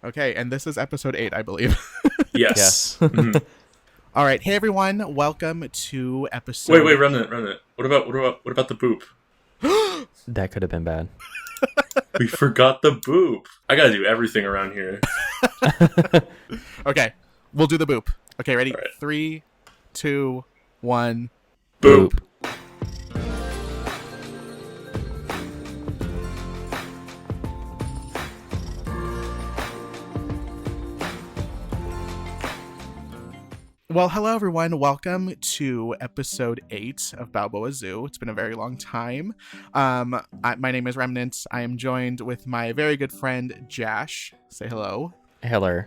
Okay, and this is episode 8, I believe. Yes. Mhm. All right, hey everyone, welcome to episode. Wait, remnant. What about the boop? That could have been bad. We forgot the boop. I gotta do everything around here. Okay, we'll do the boop. Okay, ready? All right. 3, 2, 1. Boop. Well, hello everyone. Welcome to episode 8 of Balboa Zoo. It's been a very long time. My name is Remnant. I am joined with my very good friend jAsh. Say hello. Hello.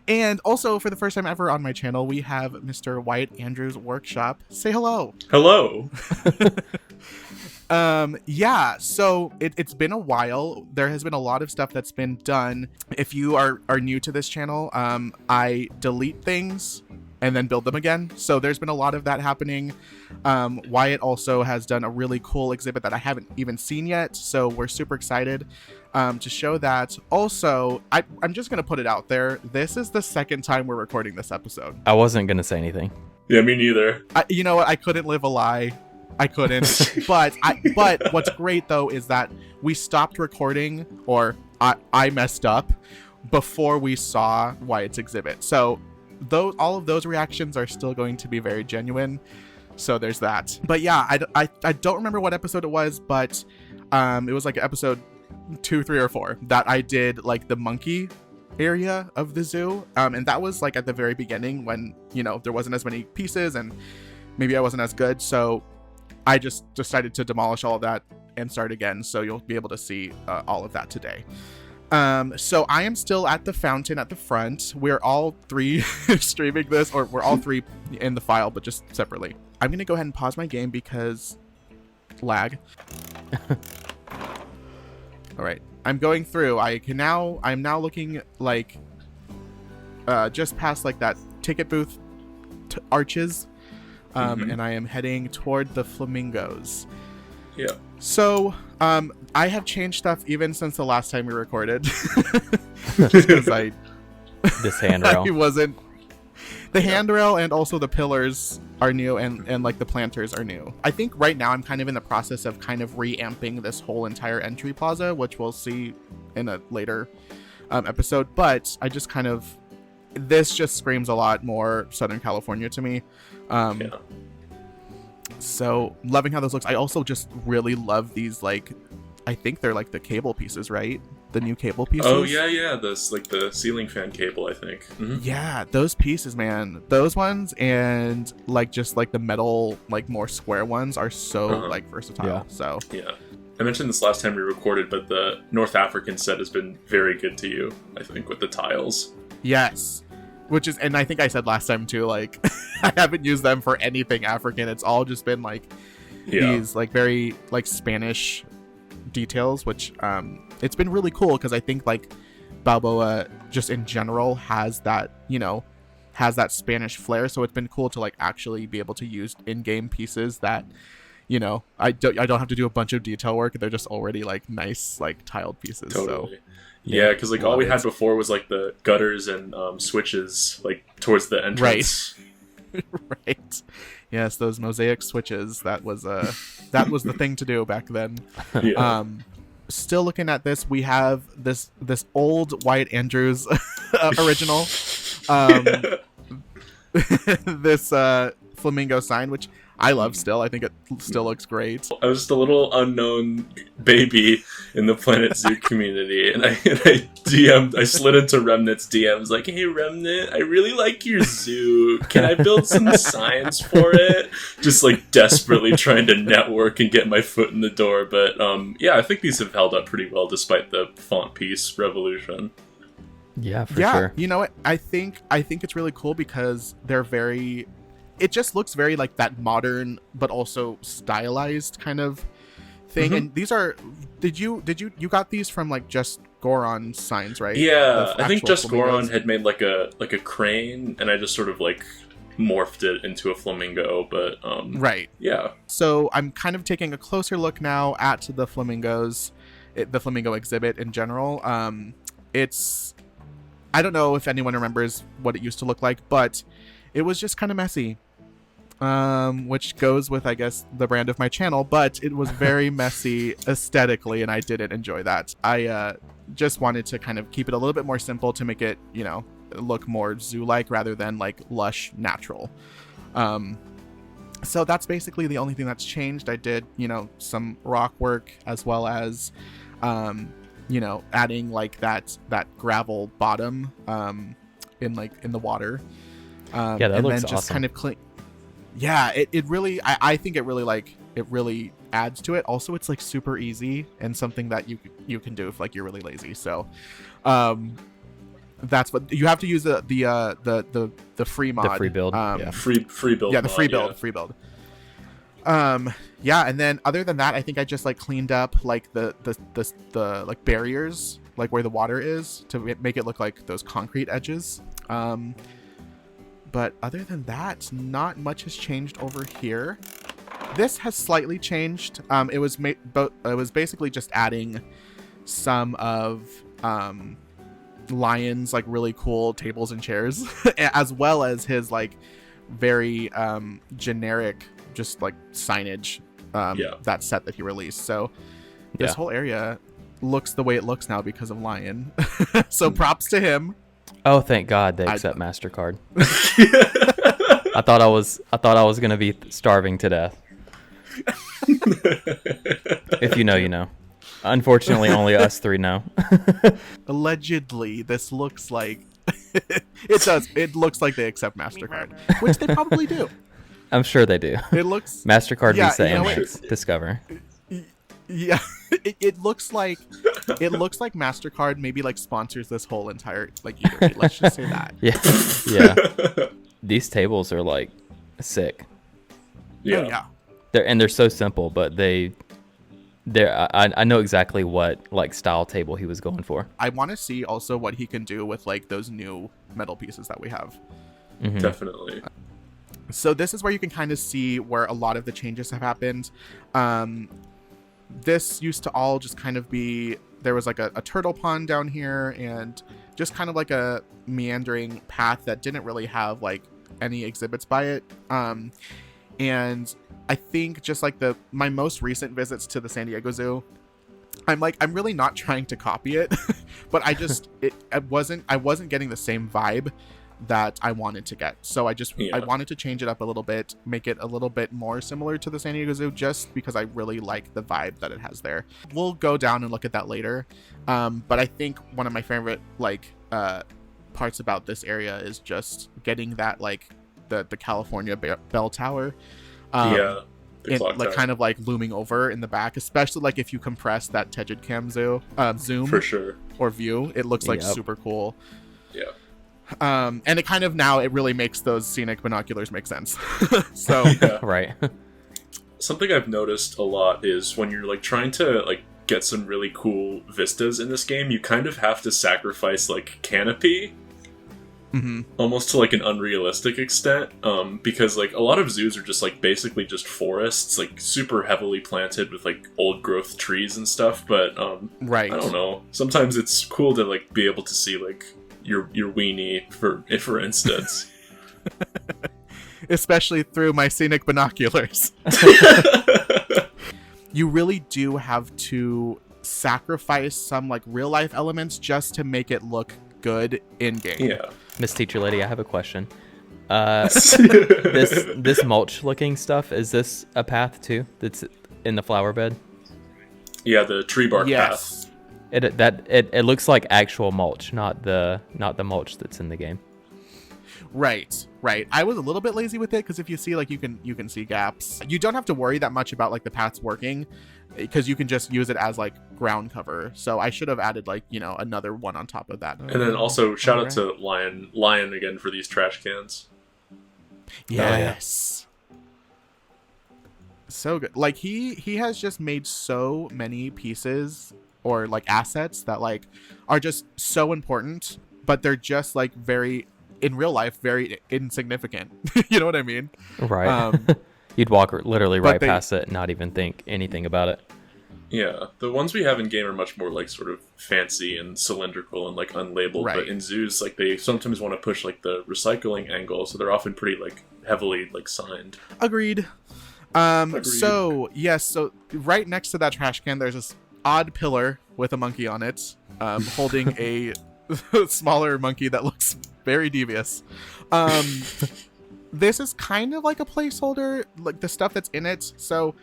And also, for the first time ever on my channel, we have Mr. Wyatt-Andrews-Workshop. Say hello. Hello. Yeah, so it's been a while. There has been a lot of stuff that's been done. If you are new to this channel, I delete things and then build them again. So there's been a lot of that happening. Wyatt also has done a really cool exhibit that I haven't even seen yet. So we're super excited to show that. Also, I'm just going to put it out there. This is the second time we're recording this episode. I wasn't going to say anything. Yeah, me neither. You know what? I couldn't live a lie. I couldn't. But what's great though is that we stopped recording, or I messed up before we saw Wyatt's exhibit. So all of those reactions are still going to be very genuine. So there's that. But yeah, I don't remember what episode it was, but it was like episode 2, 3, or 4 that I did like the monkey area of the zoo. And that was like at the very beginning when, there wasn't as many pieces and maybe I wasn't as good. So I just decided to demolish all of that and start again. So you'll be able to see all of that today. So I am still at the fountain at the front. We're all 3 streaming this, or we're all 3 in the file, but just separately. I'm going to go ahead and pause my game because lag. All right. I'm going through. I'm now looking like just past like that ticket booth arches. And I am heading toward the flamingos. Yeah. So, I have changed stuff even since the last time we recorded. Just because This handrail. I wasn't. The handrail and also the pillars are new, and like the planters are new. I think right now I'm kind of in the process of kind of reamping this whole entire entry plaza, which we'll see in a later episode. But I just kind of, this just screams a lot more Southern California to me. Yeah. So loving how this looks. I also just really love these, like, I think they're like the cable pieces, right? The new cable pieces. Oh yeah. This like the ceiling fan cable, I think. Mm-hmm. Yeah, those pieces, man. Those ones and like just like the metal, like more square ones are so like versatile. Yeah. So Yeah. I mentioned this last time we recorded, but the North African set has been very good to you, I think, with the tiles. yes. Which is, and I think I said last time too, like, I haven't used them for anything African. It's all just been like these like very like Spanish details, which it's been really cool because I think like Balboa just in general has that, has that Spanish flair. So it's been cool to like actually be able to use in-game pieces that, I don't have to do a bunch of detail work. They're just already like nice, like tiled pieces. Totally. So Yeah, because like all we Love had it. before was like the gutters and switches like towards the entrance. right. Yes, those mosaic switches. That was the thing to do back then. Yeah. Still looking at this, we have this old Wyatt-Andrews original. This flamingo sign, which I love still. I think it still looks great. I was just a little unknown baby in the Planet Zoo community, and I slid into Remnant's DMs like, "Hey Remnant, I really like your zoo. Can I build some signs for it?" Just like desperately trying to network and get my foot in the door. But yeah, I think these have held up pretty well despite the font piece revolution. Yeah, for sure. You know what? I think it's really cool because they're very. It just looks very like that modern, but also stylized kind of thing. And these are. Did you got these from like Just Goron signs, right? Yeah, I think actual Just Goron flamingos? had made like a crane, and I just sort of like morphed it into a flamingo. But Right. yeah. So I'm kind of taking a closer look now at the flamingos, the flamingo exhibit in general. it's, I don't know if anyone remembers what it used to look like, but it was just kind of messy. Which goes with, I guess, the brand of my channel, but it was very messy aesthetically, and I didn't enjoy that. I just wanted to kind of keep it a little bit more simple to make it, you know, look more zoo-like rather than like lush natural. So that's basically the only thing that's changed. I did, you know, some rock work as well as, you know, adding like that gravel bottom in the water. Yeah, that and looks then just awesome. kind of clean. Yeah, it really, I think it really adds to it. Also, it's like super easy and something that you can do if like you're really lazy. So, that's what you have to use the free mod, The free build. Yeah. Free build. Yeah, the free mod, build. Yeah, and then other than that, I think I just like cleaned up like the like barriers, like where the water is, to make it look like those concrete edges. But other than that, not much has changed over here. This has slightly changed. It was basically just adding some of Lion's like really cool tables and chairs, as well as his like very generic just like signage, that set that he released. So this whole area looks the way it looks now because of Lion. So props to him. Oh, thank God they accept MasterCard. I thought I was gonna be starving to death. If you know, you know. Unfortunately, only us three know. Allegedly, this looks like it does. It looks like they accept MasterCard, which they probably do. I'm sure they do. It looks MasterCard, yeah, Visa, you know Amex, Discover. Yeah, it looks like MasterCard maybe like sponsors this whole entire like eatery. Let's just say that. Yeah. These tables are like sick. Yeah. Oh, yeah. They're so simple, but I know exactly what like style table he was going for. I want to see also what he can do with like those new metal pieces that we have. Mm-hmm. Definitely. So this is where you can kind of see where a lot of the changes have happened. This used to all just kind of be, there was like a turtle pond down here and just kind of like a meandering path that didn't really have like any exhibits by it. And I think just like my most recent visits to the San Diego Zoo, I'm really not trying to copy it, but I wasn't getting the same vibe that I wanted to get. So I wanted to change it up a little bit, make it a little bit more similar to the San Diego Zoo, just because I really like the vibe that it has there. We'll go down and look at that later. But I think one of my favorite like parts about this area is just getting that like the California bell tower. Like kind of like looming over in the back, especially like if you compress that Tegid Cam zoom for sure, or view, it looks like super cool. Yeah. And it kind of now it really makes those scenic binoculars make sense. So Right. Something I've noticed a lot is when you're like trying to like get some really cool vistas in this game, you kind of have to sacrifice like canopy. Mm-hmm. Almost to like an unrealistic extent, because like a lot of zoos are just like basically just forests, like super heavily planted with like old growth trees and stuff. But right, I don't know. Sometimes it's cool to like be able to see like your weenie for instance, especially through my scenic binoculars. You really do have to sacrifice some like real life elements just to make it look good in game. Yeah. Miss Teacher Lady, I have a question. This mulch looking stuff, is this a path too that's in the flower bed? Yeah, the tree bark path. It looks like actual mulch, not the mulch that's in the game. Right. I was a little bit lazy with it because if you see like you can see gaps. You don't have to worry that much about like the paths working, because you can just use it as like ground cover. So I should have added like, you know, another one on top of that. And then also shout out to Lion again for these trash cans. Yes. So good. Like he has just made so many pieces or like assets that like are just so important, but they're just like very in real life very insignificant. You know what I mean? Right. You'd walk literally right past it and not even think anything about it. Yeah, the ones we have in game are much more like sort of fancy and cylindrical and like unlabeled. Right. But in zoos, like they sometimes want to push like the recycling angle, so they're often pretty like heavily like signed. Agreed. So yes, so right next to that trash can, there's this odd pillar with a monkey on it, holding a smaller monkey that looks very devious. This is kind of like a placeholder, like the stuff that's in it. So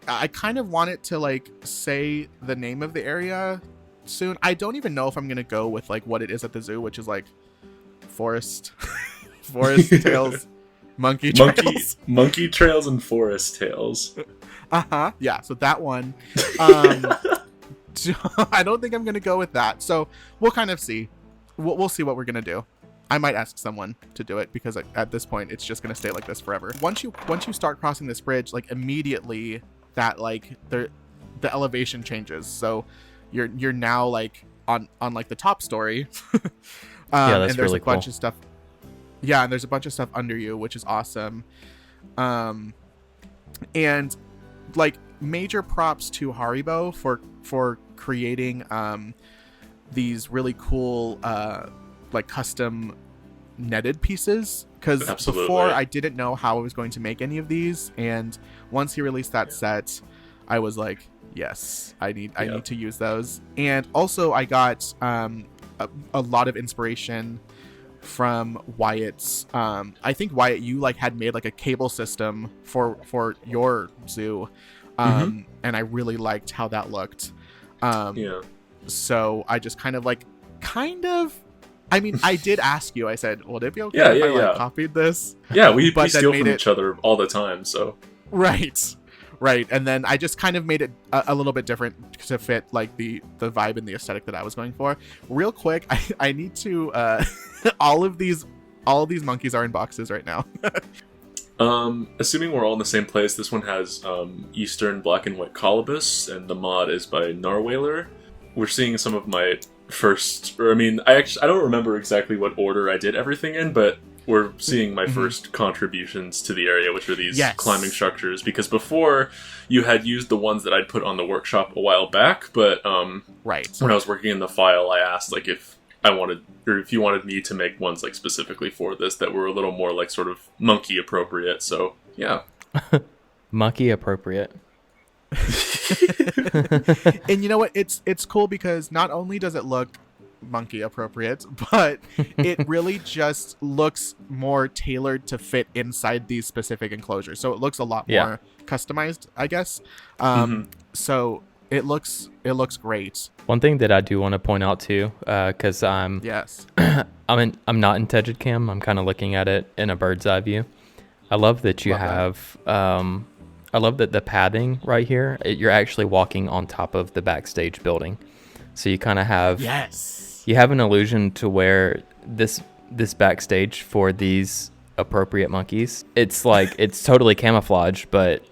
I kind of want it to like say the name of the area soon. I don't even know if I'm gonna go with like what it is at the zoo, which is like forest tails, monkey trails, monkey trails, and forest tails. Yeah. So that one. I don't think I'm gonna go with that. So we'll kind of see. We'll see what we're gonna do. I might ask someone to do it because at this point it's just gonna stay like this forever. Once you start crossing this bridge, like immediately that like the elevation changes. So you're now like on like the top story. Yeah, that's and there's really a bunch cool. of stuff. Yeah, and there's a bunch of stuff under you, which is awesome. And like major props to Haribo for creating these really cool like custom netted pieces, because before I didn't know how I was going to make any of these, and once he released that set, I was like, yes, I need to use those. And also I got a lot of inspiration from Wyatt's I think Wyatt, you like had made like a cable system for your zoo, and I really liked how that looked. So I just kind of I mean, I did ask you. I said, "Would it be okay if I like copied this?" Yeah, we steal from each other all the time. So right, and then I just kind of made it a little bit different to fit like the vibe and the aesthetic that I was going for. Real quick, I need to. all of these monkeys are in boxes right now. Assuming we're all in the same place, this one has Eastern black and white colobus, and the mod is by Narwhaler. We're seeing some of my first, or I mean, I don't remember exactly what order I did everything in, but we're seeing my first contributions to the area, which are these climbing structures, because before you had used the ones that I'd put on the workshop a while back, but when I was working in the file, I asked like if you wanted me to make ones like specifically for this that were a little more like sort of monkey appropriate. So yeah. Monkey appropriate. And you know what, it's cool because not only does it look monkey appropriate, but it really just looks more tailored to fit inside these specific enclosures, so it looks a lot more customized, I guess. So it looks great. One thing that I do want to point out too, because I'm not in Tegid Cam, I'm kind of looking at it in a bird's eye view. I love that you have I love that the padding right here, you're actually walking on top of the Backstage building. So you kind of have you have an illusion to where this Backstage for these appropriate monkeys, it's like it's totally camouflage, but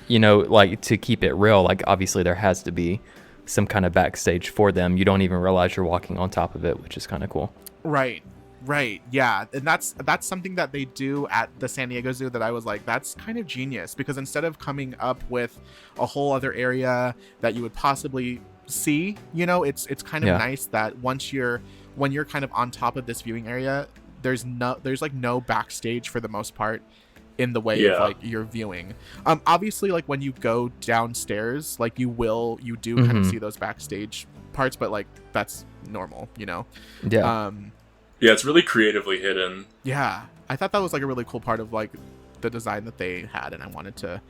you know, like to keep it real, like obviously there has to be some kind of Backstage for them. You don't even realize you're walking on top of it, which is kind of cool. Right, yeah, and that's something that they do at the San Diego Zoo that I was like, that's kind of genius, because instead of coming up with a whole other area that you would possibly see, you know, it's kind of nice that when you're kind of on top of this viewing area, there's like no Backstage for the most part in the way of like your viewing. Obviously, like when you go downstairs, like you do kind of see those Backstage parts, but like that's normal, you know. Yeah, it's really creatively hidden. Yeah, I thought that was like a really cool part of like the design that they had, and I wanted to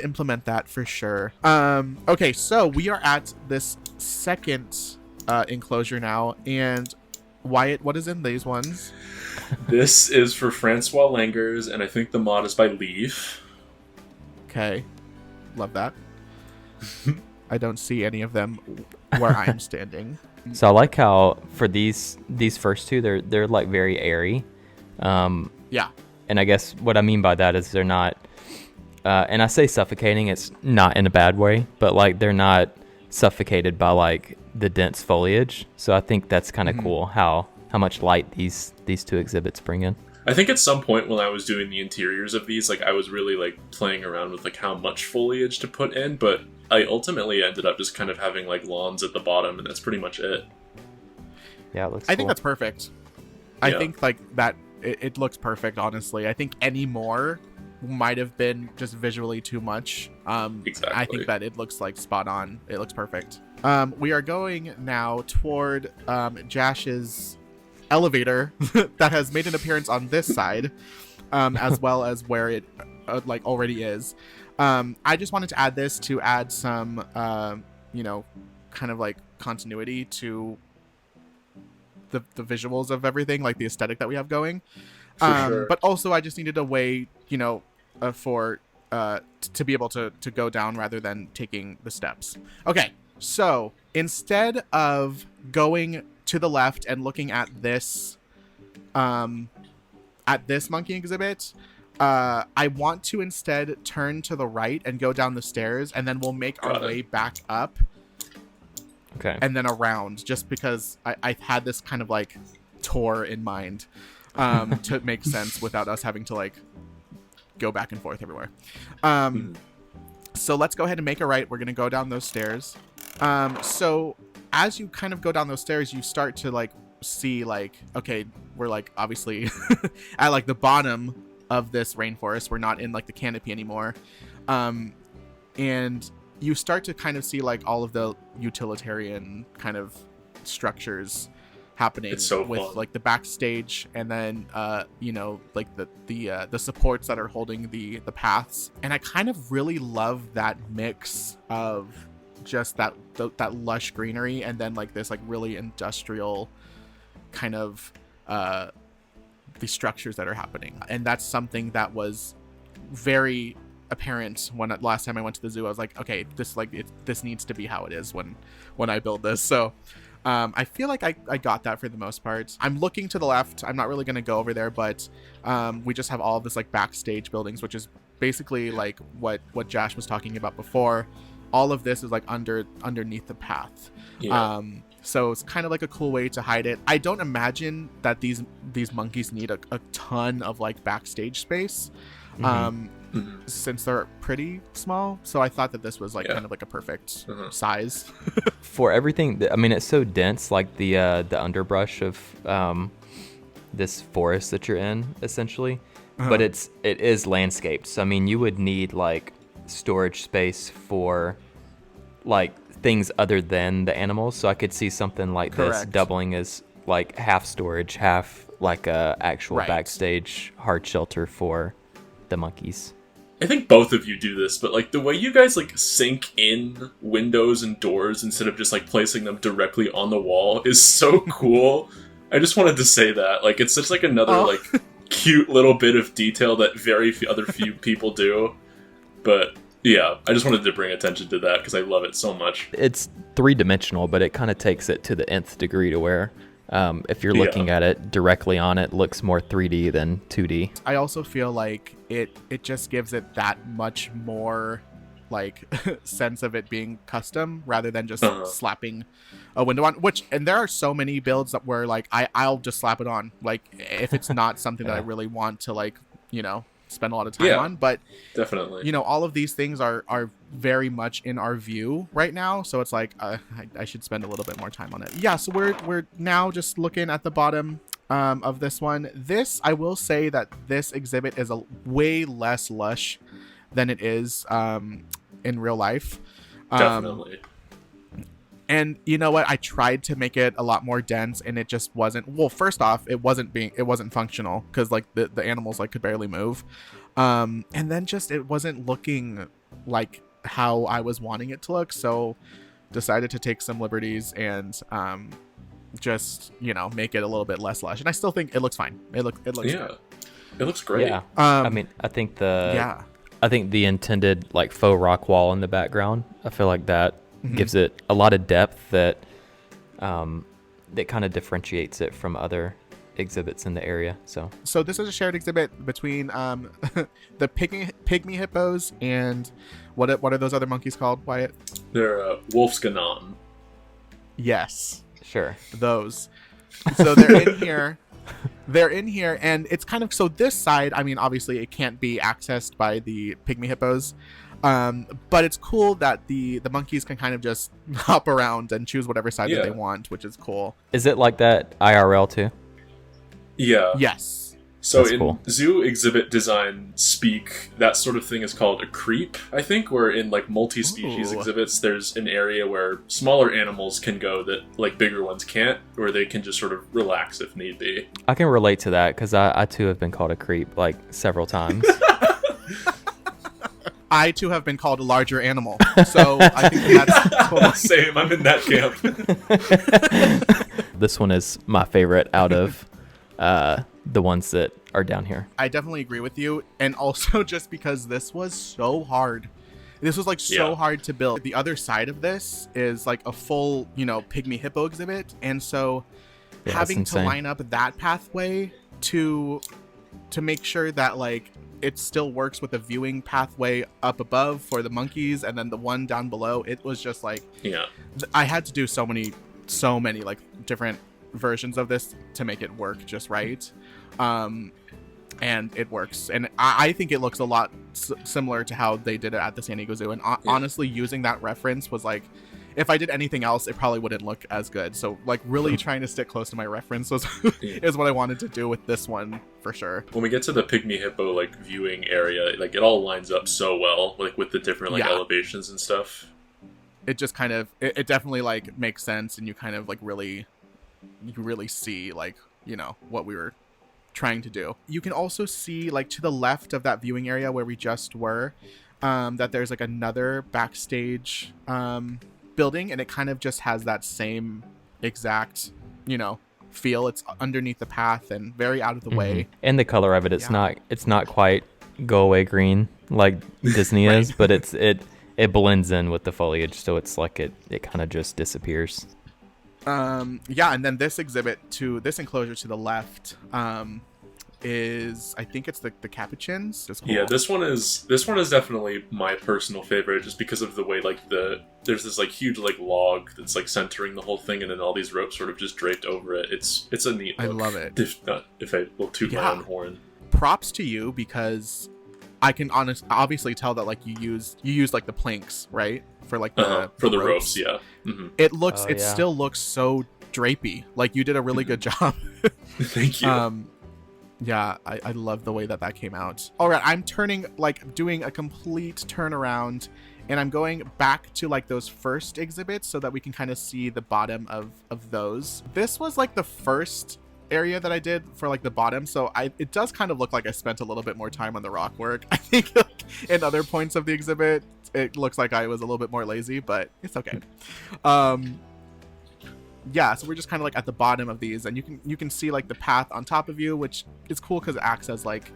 implement that for sure. Okay, so we are at this second enclosure now, and Wyatt, what is in these ones? This is for Francois langurs, and I think the mod is by Leaf. Okay, love that. I don't see any of them where I'm standing. So I like how for these first two, they're like very airy. And I guess what I mean by that is they're not, and I say suffocating, it's not in a bad way, but like they're not suffocated by like the dense foliage. So I think that's kind of cool how much light these two exhibits bring in. I think at some point when I was doing the interiors of these, like I was really like playing around with like how much foliage to put in, but I ultimately ended up just kind of having like lawns at the bottom, and that's pretty much it. Yeah, it looks I cool. think that's perfect. I think like that it looks perfect, honestly. I think any more might have been just visually too much. Exactly. I think that it looks like spot on. It looks perfect. We are going now toward jAsh's elevator that has made an appearance on this side, as well as where it like already is. I just wanted to add this to add some kind of like continuity to the visuals of everything, like the aesthetic that we have going. Sure. But also I just needed a way, for to be able to go down rather than taking the steps. Okay, so instead of going to the left and looking at this monkey exhibit, I want to instead turn to the right and go down the stairs, and then we'll make our way back up. Okay. And then around, just because I had this kind of like tour in mind to make sense without us having to like go back and forth everywhere. So let's go ahead and make a right. We're going to go down those stairs. So as you kind of go down those stairs, you start to like see like, okay, we're like obviously at like the bottom of this rainforest. We're not in like the canopy anymore. And you start to kind of see like all of the utilitarian kind of structures happening with fun. Like the backstage, and then like the supports that are holding the paths. And I kind of really love that mix of just that lush greenery and then like this like really industrial kind of the structures that are happening. And that's something that was very apparent when last time I went to the zoo. I was like, okay, this needs to be how it is when I build this. So I feel like I got that for the most part. I'm looking to the left. I'm not really going to go over there, but we just have all of this like backstage buildings, which is basically like what jAsh was talking about before. All of this is like underneath the path. Yeah. So it's kind of like a cool way to hide it. I don't imagine that these monkeys need a ton of like backstage space. Since they're pretty small, so I thought that this was like kind of like a perfect size for everything. I mean, it's so dense, like the underbrush of this forest that you're in, essentially. But it is landscaped. So I mean, you would need like storage space for like things other than the animals. So I could see something like this doubling as like half storage, half like a actual backstage hard shelter for the monkeys. I think both of you do this, but like the way you guys like sink in windows and doors instead of just like placing them directly on the wall is so cool. I just wanted to say that. Like it's such like another like cute little bit of detail that very few people do. But yeah, I just wanted to bring attention to that because I love it so much. It's 3-dimensional, but it kind of takes it to the nth degree to where if you're looking at it directly on it, looks more 3D than 2D. I also feel like it just gives it that much more like sense of it being custom rather than just slapping a window on, and there are so many builds that where like I'll just slap it on, like if it's not something that I really want to like spend a lot of time on. But definitely, all of these things are very much in our view right now, so it's like I should spend a little bit more time on it. So we're now just looking at the bottom of this one. This, I will say that this exhibit is a way less lush than it is in real life. Definitely. And you know what? I tried to make it a lot more dense, and it just wasn't. Well, first off, it wasn't functional because like the animals like could barely move, and then just it wasn't looking like how I was wanting it to look. So decided to take some liberties and just make it a little bit less lush. And I still think it looks fine. It looks good. It looks great. Yeah. I mean, I think the intended like faux rock wall in the background, I feel like that gives it a lot of depth that that kind of differentiates it from other exhibits in the area. So this is a shared exhibit between the pygmy hippos and what are those other monkeys called, Wyatt? They're Wolfsganon. Yes. Sure. Those. So they're in here. They're in here, and it's kind of so this side. I mean, obviously, it can't be accessed by the pygmy hippos. But it's cool that the monkeys can kind of just hop around and choose whatever side that they want, which is cool. Is it like that IRL too? Yeah. Yes. So That's in cool. zoo exhibit design speak, that sort of thing is called a creep, I think, where in like multi-species exhibits, there's an area where smaller animals can go that like bigger ones can't, or they can just sort of relax if need be. I can relate to that because I too have been called a creep like several times. I too have been called a larger animal, so I think that's totally... Same, I'm in that camp. This one is my favorite out of the ones that are down here. I definitely agree with you, and also just because this was so hard. This was like so hard to build. The other side of this is like a full, pygmy hippo exhibit, and so having to line up that pathway to make sure that like it still works with the viewing pathway up above for the monkeys and then the one down below, it was just like I had to do so many like different versions of this to make it work just right. And it works, and I think it looks a lot similar to how they did it at the San Diego Zoo, and honestly using that reference was like, if I did anything else, it probably wouldn't look as good. So like really trying to stick close to my reference is what I wanted to do with this one for sure. When we get to the pygmy hippo like viewing area, like it all lines up so well, like with the different like elevations and stuff. It just kind of it definitely like makes sense, and you kind of like you really see like what we were trying to do. You can also see like to the left of that viewing area where we just were, that there's like another backstage building, and it kind of just has that same exact feel. It's underneath the path and very out of the way. And the color of it, it's not quite go away green like Disney is, but it blends in with the foliage, so it's like it kind of just disappears. And then this enclosure to the left is, I think it's the capuchins. It's cool. Yeah, this one is definitely my personal favorite, just because of the way like there's this like huge like log that's like centering the whole thing, and then all these ropes sort of just draped over it. It's a neat look. I love it. If I will toot my own horn. Props to you, because I can obviously tell that like you use like the planks, right? For like the ropes, yeah. Mm-hmm. It still looks so drapey. Like you did a really good job. Thank you. I love the way that came out. All right, I'm doing a complete turnaround, and I'm going back to like those first exhibits so that we can kind of see the bottom of those. This was like the first area that I did for like the bottom, so it does kind of look like I spent a little bit more time on the rock work. I think like, in other points of the exhibit it looks like I was a little bit more lazy, but it's okay. So we're just kind of like at the bottom of these, and you can see like the path on top of you, which is cool because it acts as like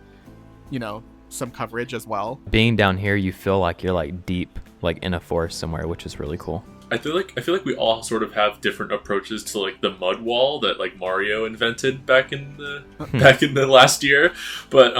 some coverage as well. Being down here, you feel like you're like deep like in a forest somewhere, which is really cool. I feel like we all sort of have different approaches to like the mud wall that like Mario invented back in the last year, but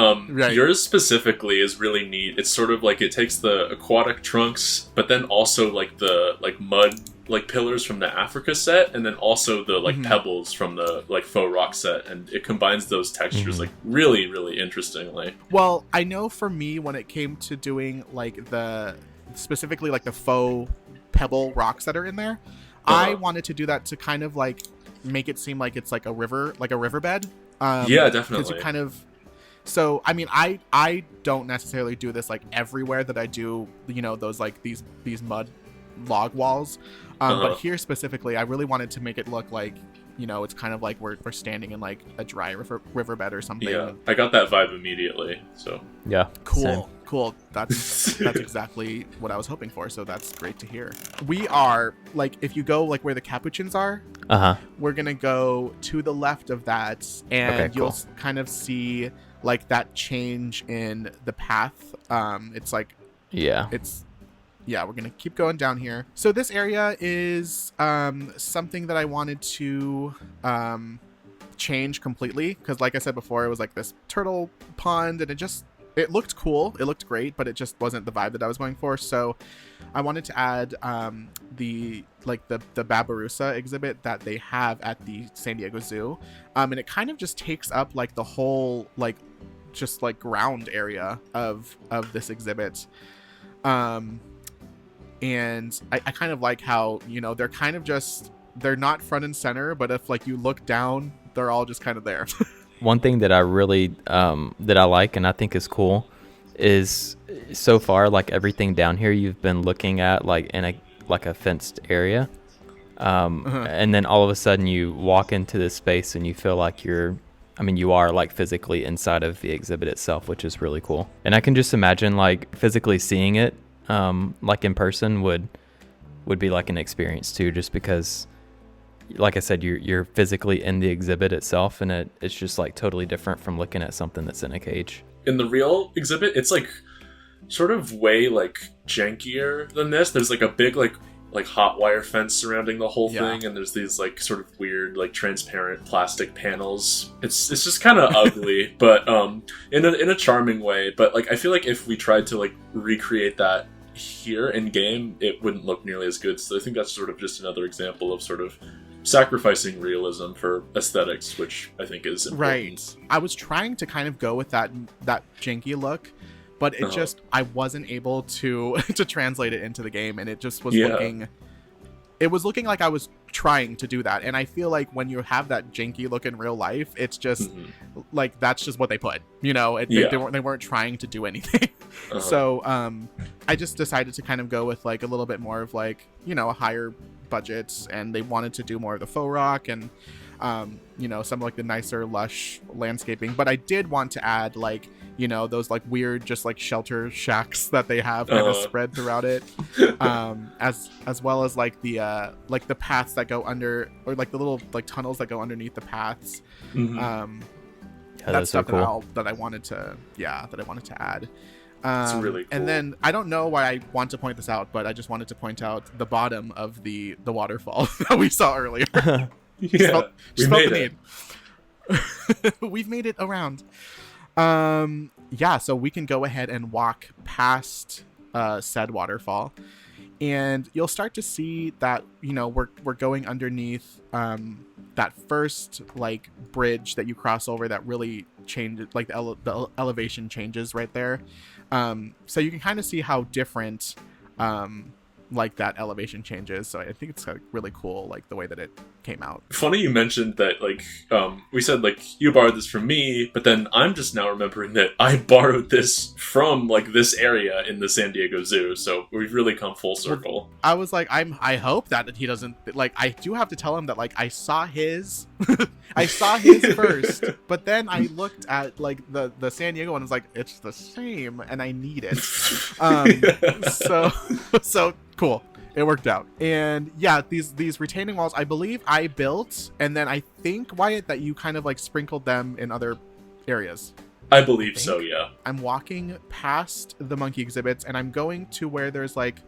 yours specifically is really neat. It's sort of like it takes the aquatic trunks, but then also like the like mud like pillars from the Africa set, and then also the like pebbles from the like faux rock set, and it combines those textures like really, really interestingly. Well, I know for me, when it came to doing like specifically like the faux pebble rocks that are in there, I wanted to do that to kind of like make it seem like it's like a riverbed. Yeah, definitely. Because you kind of, so I mean, I don't necessarily do this like everywhere that I do those like these mud log walls, but here specifically I really wanted to make it look like it's kind of like we're standing in like a dry riverbed or something. Yeah, I got that vibe immediately. So yeah, cool. That's exactly what I was hoping for. So that's great to hear. We are like, if you go like where the capuchins are, we're gonna go to the left of that, and you'll kind of see like that change in the path. It's like we're gonna keep going down here. So this area is something that I wanted to change completely, because like I said before, it was like this turtle pond, and it looked cool, it looked great, but it just wasn't the vibe that I was going for. So I wanted to add the Babirusa exhibit that they have at the San Diego Zoo, and it kind of just takes up like the whole like just like ground area of this exhibit. And I kind of like how, they're kind of just, they're not front and center, but if like you look down, they're all just kind of there. One thing that I really that I like and I think is cool is so far, like everything down here you've been looking at like in a fenced area, and then all of a sudden you walk into this space and you feel like you are like physically inside of the exhibit itself, which is really cool. And I can just imagine like physically seeing it like in person would be like an experience too, just because like I said, you're physically in the exhibit itself, and it's just like totally different from looking at something that's in a cage. In the real exhibit, it's like sort of way like jankier than this. There's like a big like hot wire fence surrounding the whole thing, and there's these like sort of weird like transparent plastic panels. It's just kind of ugly, but in a charming way. But like I feel like if we tried to like recreate that here in game, it wouldn't look nearly as good. So I think that's sort of just another example of sort of sacrificing realism for aesthetics, which I think is important. Right. I was trying to kind of go with that janky look, but it just, I wasn't able to translate it into the game, and it just was looking like I was trying to do that. And I feel like when you have that janky look in real life, it's just like, that's just what they put, they weren't trying to do anything. So I just decided to kind of go with like a little bit more of like, a higher budget, and they wanted to do more of the faux rock and some like the nicer lush landscaping. But I did want to add like, those like weird just like shelter shacks that they have kind of spread throughout it, as well as like the paths that go under, or like the little like tunnels that go underneath the paths. That's stuff so cool. that I wanted to add. It's really cool. And then I don't know why I want to point this out, but I just wanted to point out the bottom of the waterfall that we saw earlier. We made it. We've made it around. So we can go ahead and walk past said waterfall, and you'll start to see that we're going underneath that first like bridge that you cross over that really changes, like the elevation changes right there. So you can kind of see how different like that elevation changes. So I think it's like really cool, like the way that it came out. Funny you mentioned that, like, we said like you borrowed this from me, but then I'm just now remembering that I borrowed this from like this area in the San Diego Zoo. So we've really come full circle. I was like, I hope that he doesn't, like, I do have to tell him that like I saw his I saw his first, but then I looked at like the San Diego one and was like, it's the same and I need it. So cool. It worked out. And yeah, these retaining walls, I believe I built, and then I think, Wyatt, that you kind of like sprinkled them in other areas. I believe so, yeah. I'm walking past the monkey exhibits, and I'm going to where there's like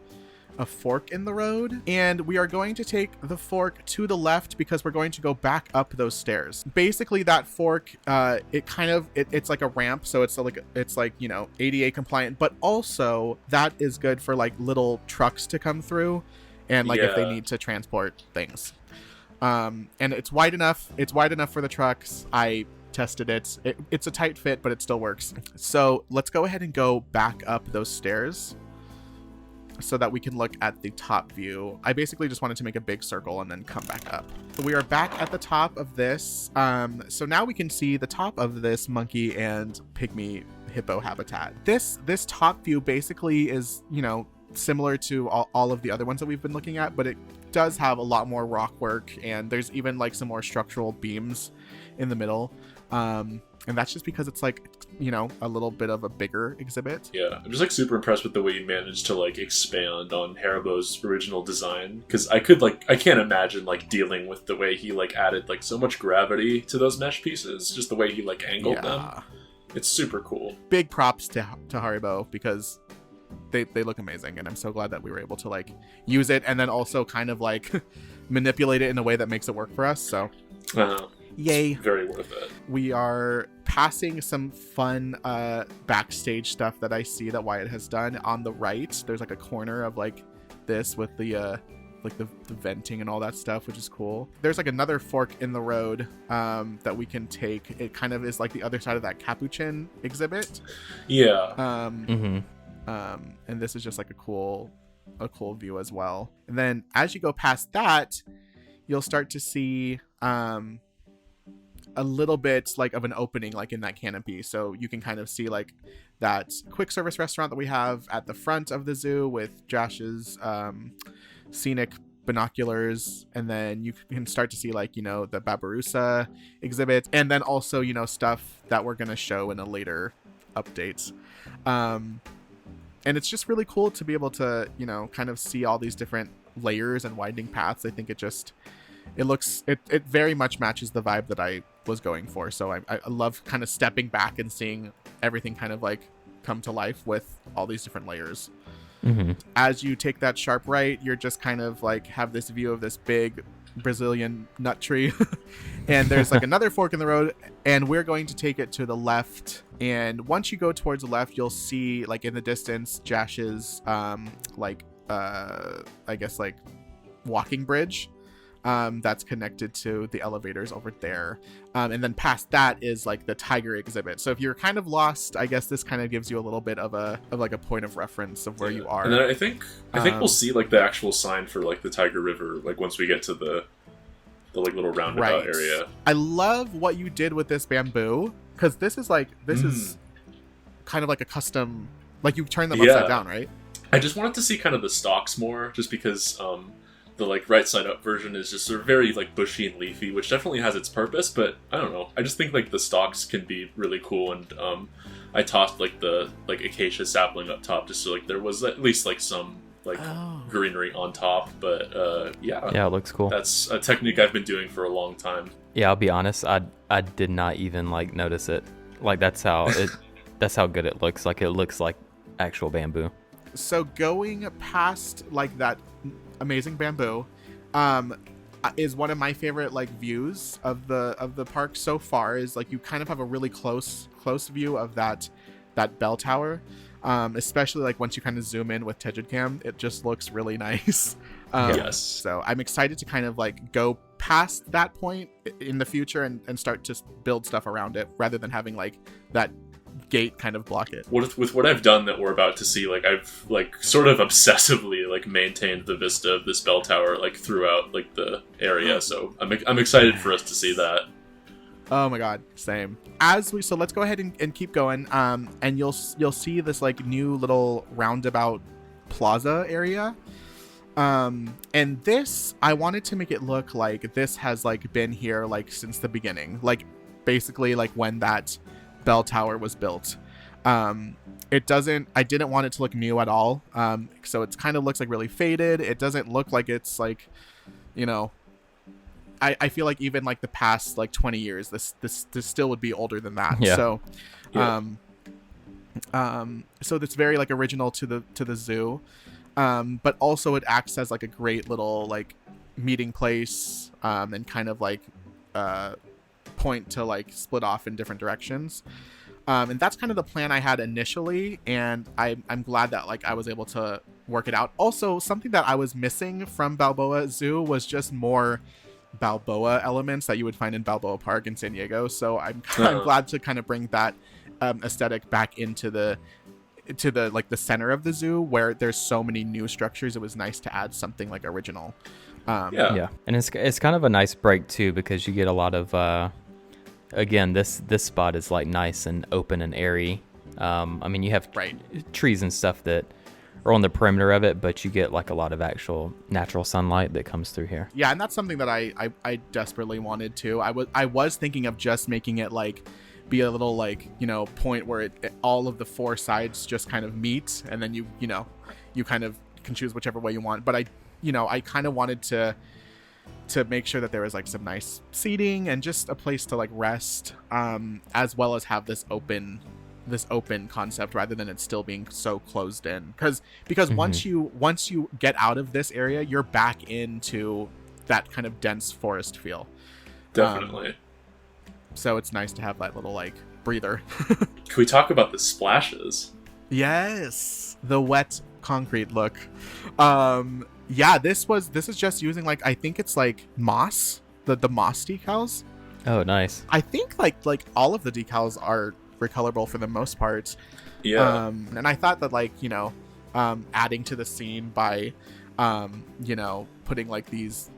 a fork in the road, and we are going to take the fork to the left because we're going to go back up those stairs. Basically that fork, it's like a ramp, so it's like ADA compliant, but also that is good for like little trucks to come through, and like if they need to transport things. And it's wide enough for the trucks. I tested it. It's a tight fit, but it still works. So let's go ahead and go back up those stairs so that we can look at the top view. I basically just wanted to make a big circle and then come back up. So we are back at the top of this. So now we can see the top of this monkey and pygmy hippo habitat. This top view basically is, similar to all of the other ones that we've been looking at, but it does have a lot more rock work, and there's even like some more structural beams in the middle. And that's just because it's like, a little bit of a bigger exhibit. Yeah, I'm just like super impressed with the way you managed to like expand on Haribo's original design, because I can't imagine like dealing with the way he like added like so much gravity to those mesh pieces, just the way he like angled them. It's super cool. Big props to Haribo, because they look amazing, and I'm so glad that we were able to like use it and then also kind of like manipulate it in a way that makes it work for us. So yay. It's very worth it. We are passing some fun backstage stuff that I see that Wyatt has done. On the right, there's like a corner of like this with the venting and all that stuff, which is cool. There's like another fork in the road that we can take. It kind of is like the other side of that capuchin exhibit. Yeah. And this is just like a cool view as well. And then as you go past that, you'll start to see a little bit like of an opening like in that canopy, so you can kind of see like that quick service restaurant that we have at the front of the zoo with jAsh's scenic binoculars, and then you can start to see like, you know, the Babirusa exhibit, and then also, you know, stuff that we're going to show in a later update. And it's just really cool to be able to, you know, kind of see all these different layers and winding paths. I think it very much matches the vibe that I was going for. So I love kind of stepping back and seeing everything kind of like come to life with all these different layers. Mm-hmm. As you take that sharp right, you're just kind of like have this view of this big Brazilian nut tree. And there's like another fork in the road, and we're going to take it to the left. And once you go towards the left, you'll see like in the distance jAsh's I guess like walking bridge that's connected to the elevators over there. And then past that is like the tiger exhibit. So if you're kind of lost, I guess this kind of gives you a little bit of a point of reference of where you are. And then I think we'll see like the actual sign for like the Tiger River, like once we get to the like little roundabout area. I love what you did with this bamboo, because this is kind of like a custom, like you turn them upside down, right? I just wanted to see kind of the stalks more, just because the like right side up version is just sort of very like bushy and leafy, which definitely has its purpose, but I don't know. I just think like the stalks can be really cool, and I tossed like the like acacia sapling up top just so like there was at least like some like greenery on top. But yeah, it looks cool. That's a technique I've been doing for a long time. Yeah, I'll be honest, I did not even like notice it. Like that's how good it looks. Like it looks like actual bamboo. So going past like that amazing bamboo is one of my favorite like views of the park so far. Is like you kind of have a really close view of that bell tower, especially like once you kind of zoom in with Tegid Cam. It just looks really nice. Yes. So I'm excited to kind of like go past that point in the future and start to build stuff around it, rather than having like that gate kind of block it. With what I've done that we're about to see, like I've like sort of obsessively like maintained the vista of this bell tower like throughout like the area, so I'm excited for us to see that. Oh my god, same. So let's go ahead and keep going, and you'll see this like new little roundabout plaza area, and this, I wanted to make it look like this has like been here like since the beginning, like basically like when that bell tower was built. I didn't want it to look new at all, so it kind of looks like really faded. It doesn't look like it's like, you know, I feel like even like the past like 20 years this still would be older than that. So so that's very like original to the zoo, but also it acts as like a great little like meeting place, and kind of like point to like split off in different directions, and that's kind of the plan I had initially, and I'm glad that like I was able to work it out. Also, something that I was missing from Balboa Zoo was just more Balboa elements that you would find in Balboa Park in San Diego, so I'm glad to kind of bring that aesthetic back into the like the center of the zoo, where there's so many new structures. It was nice to add something like original. And it's kind of a nice break too, because you get a lot of again, this spot is like nice and open and airy. I mean, you have trees and stuff that are on the perimeter of it, but you get like a lot of actual natural sunlight that comes through here. Yeah, and that's something that I desperately wanted to. I was thinking of just making it like be a little like, you know, point where all of the four sides just kind of meet, and then you kind of can choose whichever way you want. But I kind of wanted to make sure that there was like some nice seating and just a place to like rest, as well as have this open concept, rather than it still being so closed in, because once you get out of this area, you're back into that kind of dense forest feel. Definitely. So it's nice to have that little like breather. Can we talk about the splashes? Yes, the wet concrete look. This is just using like, I think it's like moss, the moss decals. Oh, nice. I think like all of the decals are recolorable for the most part. Yeah. And I thought that, like, adding to the scene by, putting like these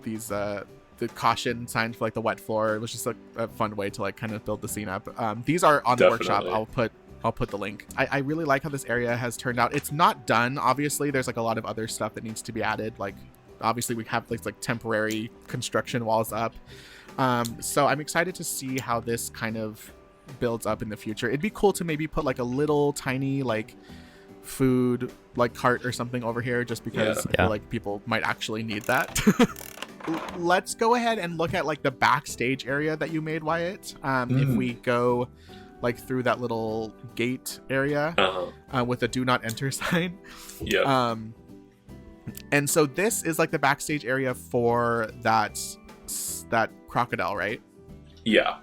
the caution signs for like the wet floor, it was just a fun way to like kind of build the scene up. These are on the workshop. I'll put the link. I really like how this area has turned out. It's not done, obviously. There's like a lot of other stuff that needs to be added. Like, obviously we have like temporary construction walls up. So I'm excited to see how this kind of builds up in the future. It'd be cool to maybe put like a little tiny like food like cart or something over here, just because I feel like people might actually need that. Let's go ahead and look at like the backstage area that you made, Wyatt. If we go like through that little gate area with a do not enter sign. Yeah. And so this is like the backstage area for that crocodile, right? Yeah.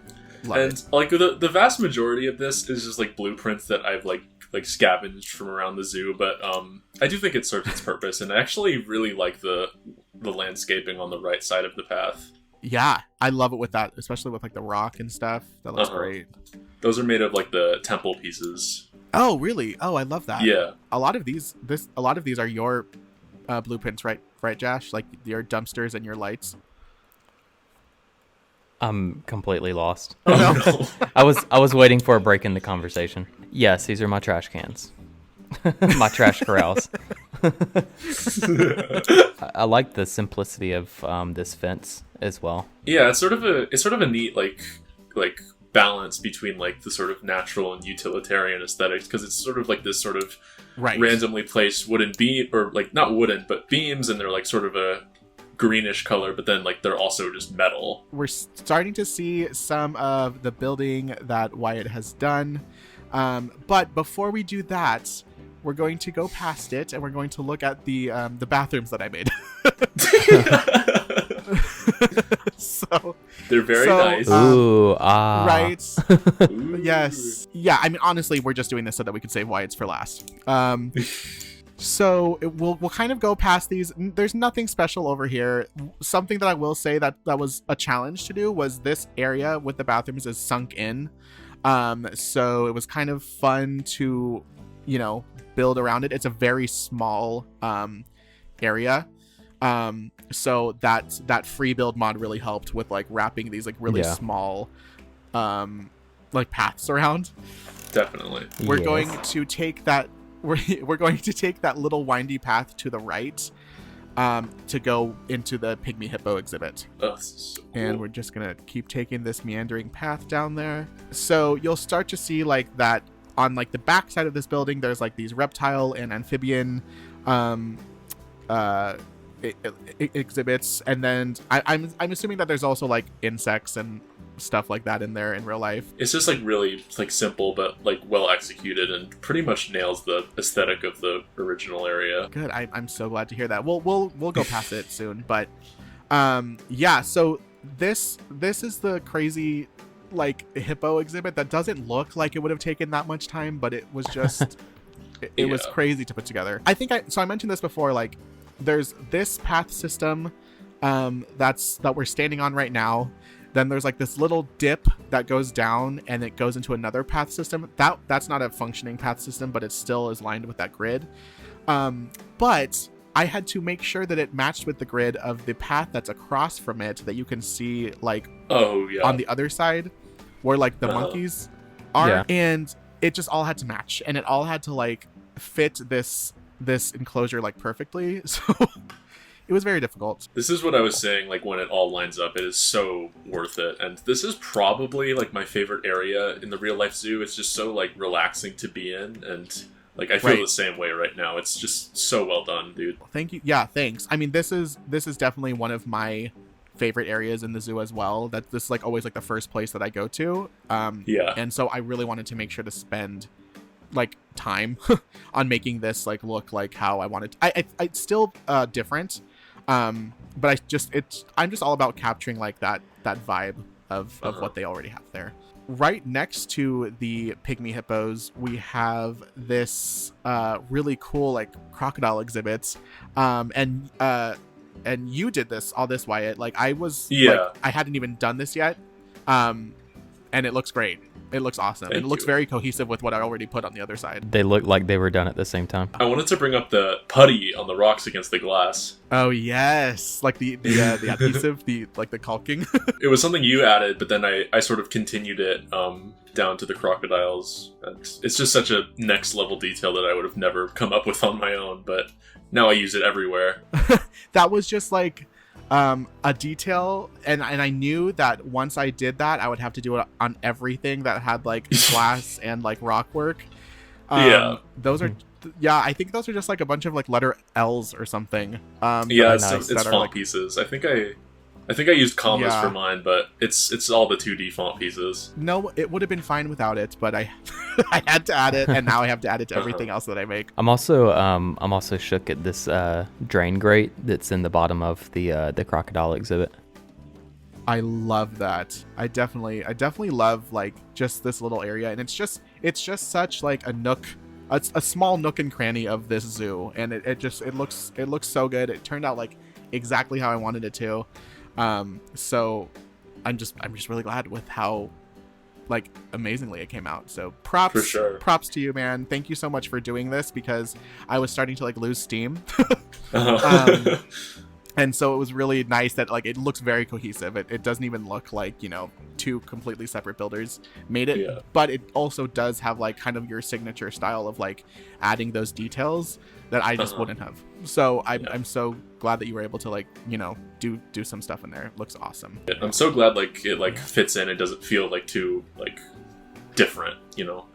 Love and it. Like the vast majority of this is just like blueprints that I've like scavenged from around the zoo, but I do think it serves its purpose, and I actually really like the landscaping on the right side of the path. Yeah, I love it with that, especially with like the rock and stuff. That looks great. Those are made of like the temple pieces. Oh, really? Oh, I love that. Yeah. A lot of these are your blueprints, right, jAsh? Like your dumpsters and your lights. I'm completely lost. Oh, no. I was waiting for a break in the conversation. Yes, these are my trash cans. My trash corrals. I like the simplicity of this fence as well. Yeah, it's sort of a neat like balance between like the sort of natural and utilitarian aesthetics, because it's sort of like this sort of randomly placed wooden beam, or like not wooden but beams, and they're like sort of a greenish color, but then like they're also just metal. We're starting to see some of the building that Wyatt has done, but before we do that, we're going to go past it and we're going to look at the bathrooms that I made. So they're very nice. Right. Ooh. Yes. Yeah, I mean, honestly, we're just doing this so that we can save Wyatt's for last. So we'll kind of go past these. There's nothing special over here. Something that I will say that was a challenge to do was this area with the bathrooms is sunk in. So it was kind of fun to, build around it. It's a very small area. So that free build mod really helped with like wrapping these like really small like paths around. Definitely. We're going to take that we're going to take that little windy path to the right to go into the Pygmy hippo exhibit. Oh, so cool. And we're just gonna keep taking this meandering path down there. So you'll start to see like that on like the back side of this building, there's like these reptile and amphibian exhibits, and then I'm assuming that there's also like insects and stuff like that in there in real life. It's just like really like simple but like well executed, and pretty much nails the aesthetic of the original area. Good. I'm so glad to hear that. We'll go past it soon, but so this is the crazy like hippo exhibit that doesn't look like it would have taken that much time, but it was just it was crazy to put together. I mentioned this before, like there's this path system that we're standing on right now. Then there's like this little dip that goes down and it goes into another path system. That's not a functioning path system, but it still is lined with that grid. But I had to make sure that it matched with the grid of the path that's across from it that you can see like on the other side where like the monkeys are. Yeah. And it just all had to match, and it all had to like fit this enclosure like perfectly. So it was very difficult. This is what I was saying, like when it all lines up, it is so worth it. And this is probably like my favorite area in the real life zoo. It's just so like relaxing to be in, and like I feel the same way right now. It's just so well done, dude. Thank you. Yeah, thanks. I mean, this is definitely one of my favorite areas in the zoo as well. That this is like always like the first place that I go to. And so I really wanted to make sure to spend like time on making this like look like how I wanted. It's still different. But I'm just all about capturing like that vibe of what they already have there. Right next to the Pygmy hippos, we have this really cool like crocodile exhibits. And you did all this, Wyatt. Like I was, like, I hadn't even done this yet. And it looks great. It looks awesome. Thank It looks you. very cohesive with what I already put on the other side. They look like they were done at the same time. I wanted to bring up the putty on the rocks against the glass. Oh yes, like the adhesive, the caulking. It was something you added, but then I sort of continued it down to the crocodiles. And it's just such a next level detail that I would have never come up with on my own, but now I use it everywhere. That was just like a detail, and I knew that once I did that, I would have to do it on everything that had like glass and like rock work. Those are, I think those are just like a bunch of like letter L's or something. It's font pieces. I think I used commas for mine, but it's all the 2D font pieces. No, it would have been fine without it, but I I had to add it, and now I have to add it to everything else that I make. I'm also shook at this drain grate that's in the bottom of the crocodile exhibit. I love that. I definitely love like just this little area, and it's just such like a nook, a small nook and cranny of this zoo, and it looks so good. It turned out like exactly how I wanted it to. So I'm just really glad with how like amazingly it came out. So props to you, man. Thank you so much for doing this, because I was starting to like lose steam. And so it was really nice that like it looks very cohesive. It doesn't even look like, you know, two completely separate builders made it, but it also does have like kind of your signature style of like adding those details that I just wouldn't have. So I'm so glad that you were able to like, you know, do some stuff in there. It looks awesome. I'm so glad like it like fits in. It doesn't feel like too like different, you know?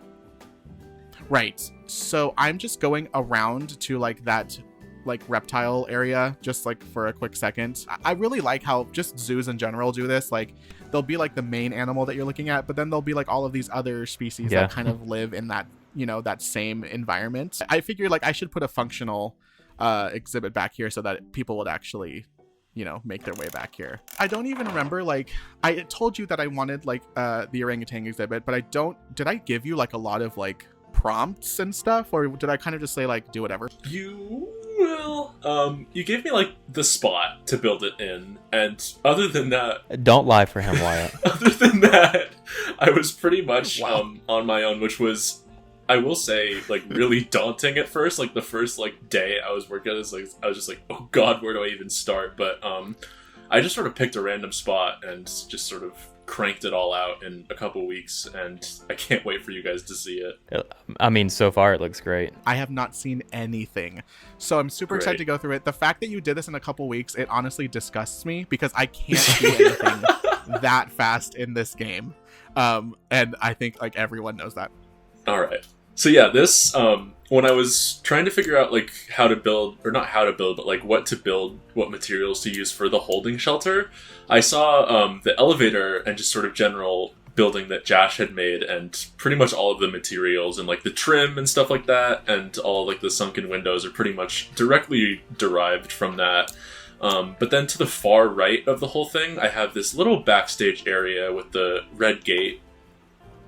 Right. So I'm just going around to like that like reptile area just like for a quick second. I really like how just zoos in general do this. Like there'll be like the main animal that you're looking at, but then there'll be like all of these other species that kind of live in that, you know, that same environment. I figured like I should put a functional exhibit back here so that people would actually, you know, make their way back here. I don't even remember, like I told you that I wanted like the orangutan exhibit, but did I give you like a lot of like prompts and stuff, or did I kind of just say like do whatever? You gave me like the spot to build it in, and other than that, don't lie for him, Wyatt. Other than that, I was pretty much on my own, which was, I will say, like really daunting at first. Like the first like day I was working on this, like I was just like, oh god, where do I even start? But I just sort of picked a random spot and just sort of cranked it all out in a couple weeks, and I can't wait for you guys to see it. I mean, so far it looks great. I have not seen anything, so I'm super excited to go through it. The fact that you did this in a couple weeks, it honestly disgusts me, because I can't do anything that fast in this game, and I think like everyone knows that. All right. So yeah, this when I was trying to figure out like how to build, or not how to build, but like what to build, what materials to use for the holding shelter, I saw the elevator and just sort of general building that jAsh had made, and pretty much all of the materials and like the trim and stuff like that, and all of, like the sunken windows are pretty much directly derived from that. But then to the far right of the whole thing, I have this little backstage area with the red gate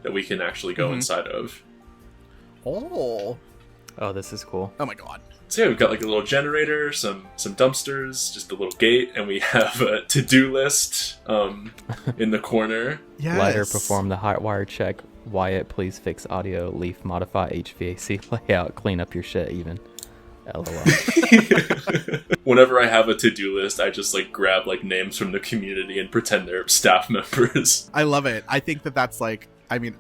that we can actually go inside of. Oh, this is cool. Oh my god. So yeah, we've got like a little generator, some dumpsters, just a little gate, and we have a to-do list in the corner. Yes. Lighter, perform the hot wire check. Wyatt, please fix audio. Leaf, modify HVAC layout. Clean up your shit even. LOL. Whenever I have a to-do list, I just like grab like names from the community and pretend they're staff members. I love it. I think that that's like, I mean,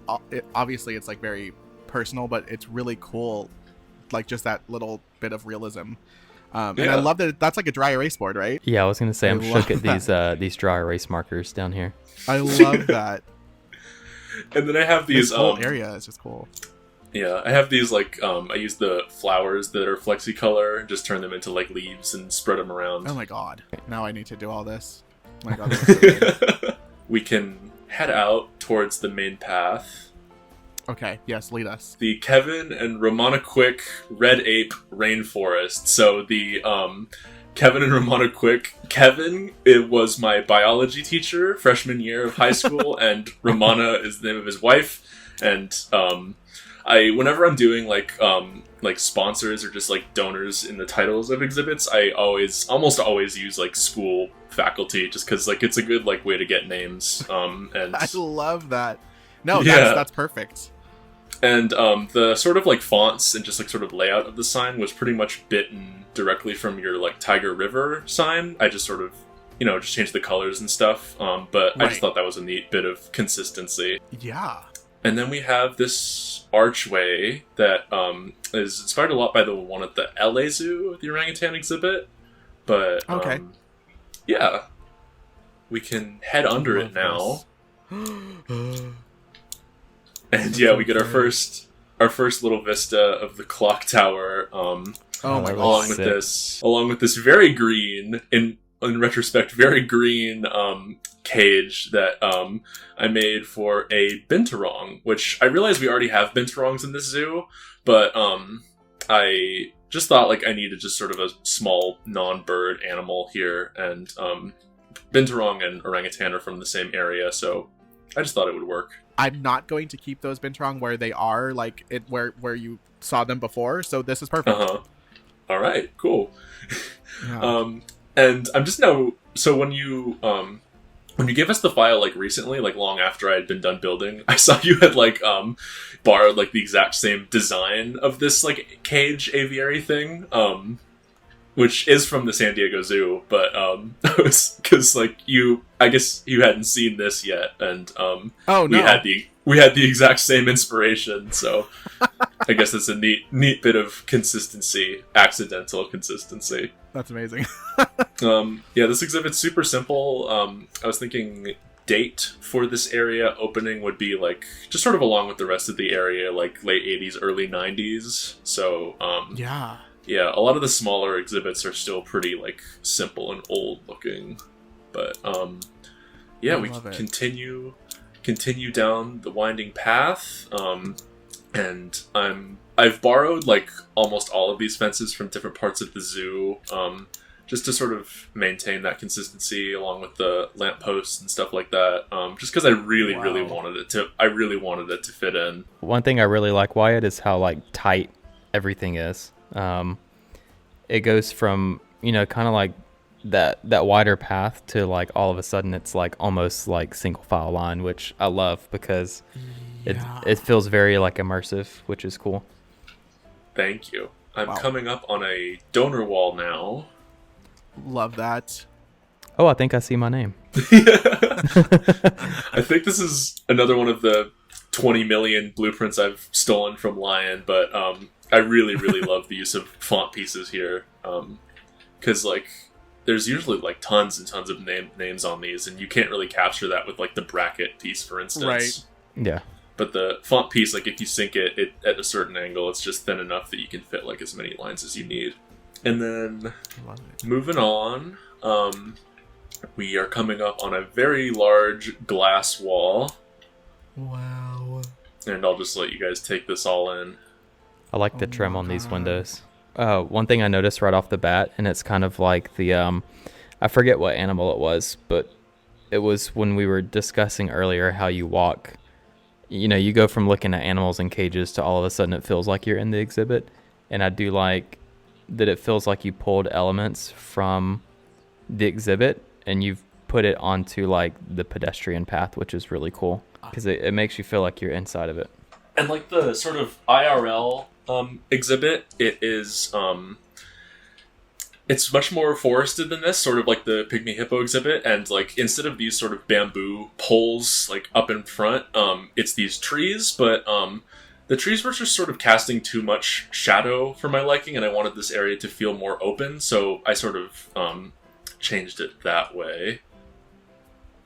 obviously it's like very personal, but it's really cool, like just that little bit of realism. And I love that that's like a dry erase board, right? Yeah, I was gonna say I'm shook at these dry erase markers down here. I love that. And then I have these this whole area is just cool. Yeah, I have these like I use the flowers that are flexicolor, just turn them into like leaves and spread them around. Oh my god, now I need to do all this. Oh my god, this is so good. We can head out towards the main path. Okay, yes, lead us. The Kevin and Romana Quick Red Ape Rainforest. So the Kevin and Romana Quick. Kevin, it was my biology teacher freshman year of high school, and Romana is the name of his wife. And whenever I'm doing like sponsors or just like donors in the titles of exhibits, I almost always use like school faculty, just because like it's a good like way to get names. And I love that. No, Yeah. that's perfect. And the sort of like fonts and just like sort of layout of the sign was pretty much bitten directly from your like Tiger River sign. I just sort of, just changed the colors and stuff. But I just thought that was a neat bit of consistency. Yeah. And then we have this archway that is inspired a lot by the one at the LA Zoo, the orangutan exhibit. But okay. Yeah, we can head under it now. And yeah, we get our first little vista of the clock tower. Oh my god! Along with this very green, in retrospect, very green cage that I made for a binturong, which I realize we already have binturongs in this zoo, but I just thought like I needed just sort of a small non-bird animal here, and binturong and orangutan are from the same area, so I just thought it would work. I'm not going to keep those binturong where they are, like where you saw them before. So this is perfect. All right, cool. Yeah. And I'm just now. So when you gave us the file like recently, like long after I had been done building, I saw you had like borrowed like the exact same design of this like cage aviary thing. Which is from the San Diego Zoo, but it was because like I guess you hadn't seen this yet, and oh no, we had the exact same inspiration, so I guess it's a neat bit of consistency, accidental consistency. That's amazing. Yeah, this exhibit's super simple. I was thinking date for this area opening would be like just sort of along with the rest of the area, like late 80s, early 90s. So yeah, a lot of the smaller exhibits are still pretty like simple and old looking, but yeah, we can continue down the winding path, and I've borrowed like almost all of these fences from different parts of the zoo, just to sort of maintain that consistency along with the lampposts and stuff like that. Just because I really wanted it to fit in. One thing I really like, Wyatt, is how like tight everything is. It goes from, kind of like that wider path to like all of a sudden it's like almost like single file line, which I love because it feels very like immersive, which is cool. Thank you. I'm coming up on a donor wall now. Love that. Oh, I think I see my name. I think this is another one of the 20 million blueprints I've stolen from Lion, but I really love the use of font pieces here, because like there's usually like tons and tons of names on these, and you can't really capture that with like the bracket piece, for instance. Right. Yeah. But the font piece, like if you sync it at a certain angle, it's just thin enough that you can fit like as many lines as you need. And then moving on, we are coming up on a very large glass wall. Wow. And I'll just let you guys take this all in. I like the trim on these windows. One thing I noticed right off the bat, and it's kind of like the, I forget what animal it was, but it was when we were discussing earlier how you walk. You go from looking at animals in cages to all of a sudden it feels like you're in the exhibit. And I do like that it feels like you pulled elements from the exhibit and you've put it onto like the pedestrian path, which is really cool because it makes you feel like you're inside of it. And like the sort of IRL exhibit, it is it's much more forested than this, sort of like the Pygmy hippo exhibit, and like instead of these sort of bamboo poles like up in front, it's these trees, but the trees were just sort of casting too much shadow for my liking, and I wanted this area to feel more open, so I sort of changed it that way.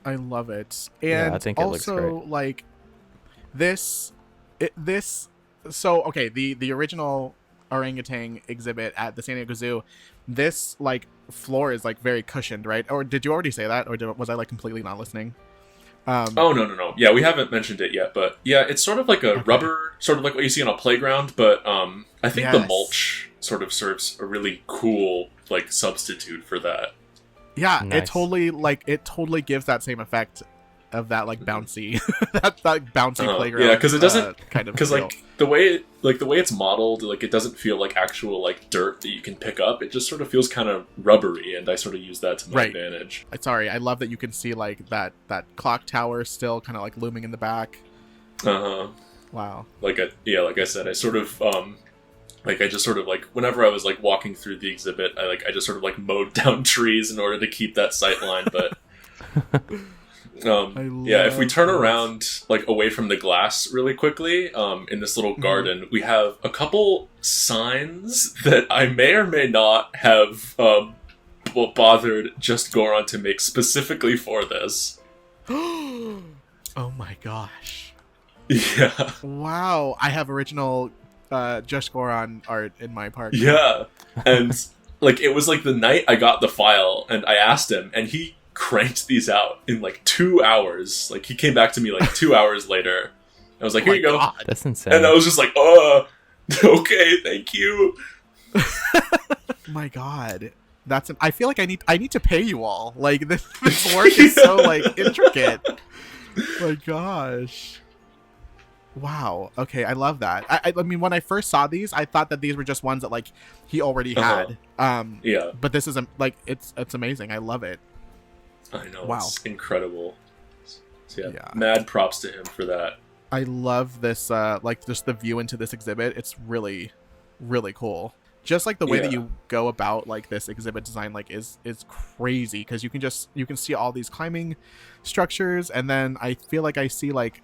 I love it. And yeah, I think it looks great. Also, like so okay, the original orangutan exhibit at the San Diego Zoo, this like floor is like very cushioned, right? Or did you already say that, or was I like completely not listening? Oh no. Yeah, we haven't mentioned it yet, but yeah, it's sort of like a rubber, sort of like what you see on a playground, but I think the mulch sort of serves a really cool like substitute for that. Yeah, nice. it totally gives that same effect of that like bouncy that bouncy playground. Yeah, because it doesn't kind of because like the way it's modeled, like it doesn't feel like actual like dirt that you can pick up. It just sort of feels kind of rubbery, and I sort of use that to my advantage. Sorry, I love that you can see like that clock tower still kind of like looming in the back. Wow. Like I said, I sort of like I just sort of like whenever I was like walking through the exhibit, I just sort of like mowed down trees in order to keep that sight line. But if we turn around like away from the glass really quickly, in this little garden, we have a couple signs that I may or may not have bothered Just Goron to make specifically for this. Oh my gosh. Yeah. Wow. I have original Just Goron art in my park. Yeah. And like it was like the night I got the file and I asked him and he cranked these out in like 2 hours. Like he came back to me like 2 hours later. I was like, here you go. God. That's insane. And I was just like, okay, thank you. My God. I feel like I need to pay you all. Like this work is so like intricate. My gosh. Wow. Okay, I love that. I mean, when I first saw these, I thought that these were just ones that like he already had. Yeah. But this is like it's amazing. I love it. I know. Wow. It's incredible. So yeah, mad props to him for that. I love this. Like just the view into this exhibit. It's really, really cool. Just like the way that you go about like this exhibit design, like is crazy because you can see all these climbing structures, and then I feel like I see like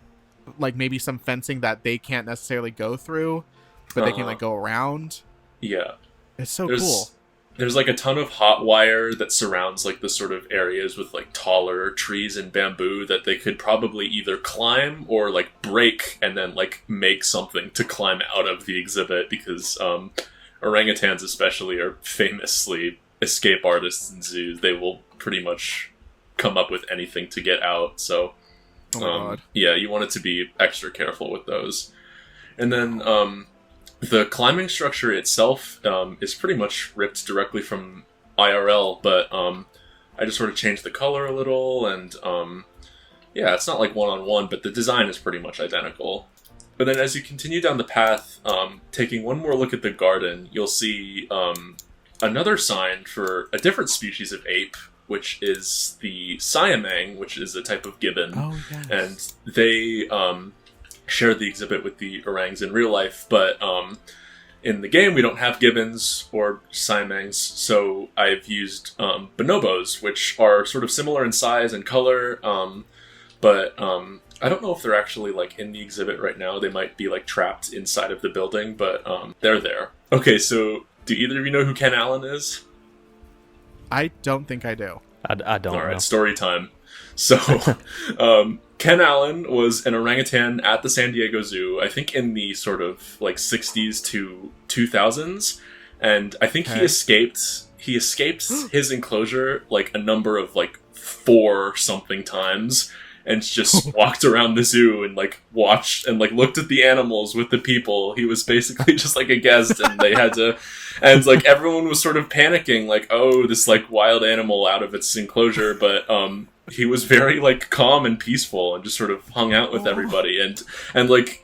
maybe some fencing that they can't necessarily go through, but they can like go around. Yeah, it's so cool. There's like a ton of hot wire that surrounds like the sort of areas with like taller trees and bamboo that they could probably either climb or like break and then like make something to climb out of the exhibit because orangutans especially are famously escape artists in zoos. They will pretty much come up with anything to get out. So yeah, you wanted to be extra careful with those. And then the climbing structure itself is pretty much ripped directly from IRL, but I just sort of changed the color a little, and yeah, it's not like one-on-one, but the design is pretty much identical. But then as you continue down the path, taking one more look at the garden, you'll see another sign for a different species of ape, which is the Siamang, which is a type of gibbon. Oh, yes. And they share the exhibit with the orangs in real life, but in the game we don't have gibbons or Siamangs, so I've used bonobos, which are sort of similar in size and color, but I don't know if they're actually like in the exhibit right now. They might be like trapped inside of the building, but they're there. Okay, so do either of you know who Ken Allen is? I don't think I do. I don't know. All right, story time. So, Ken Allen was an orangutan at the San Diego Zoo, I think in the sort of like 60s to 2000s, and I think he escaped his enclosure like a number of like 4 something times, and just walked around the zoo and like watched and like looked at the animals with the people. He was basically just like a guest, and they had to, and like everyone was sort of panicking, like, oh, this like wild animal out of its enclosure, but he was very like calm and peaceful and just sort of hung out with everybody, and like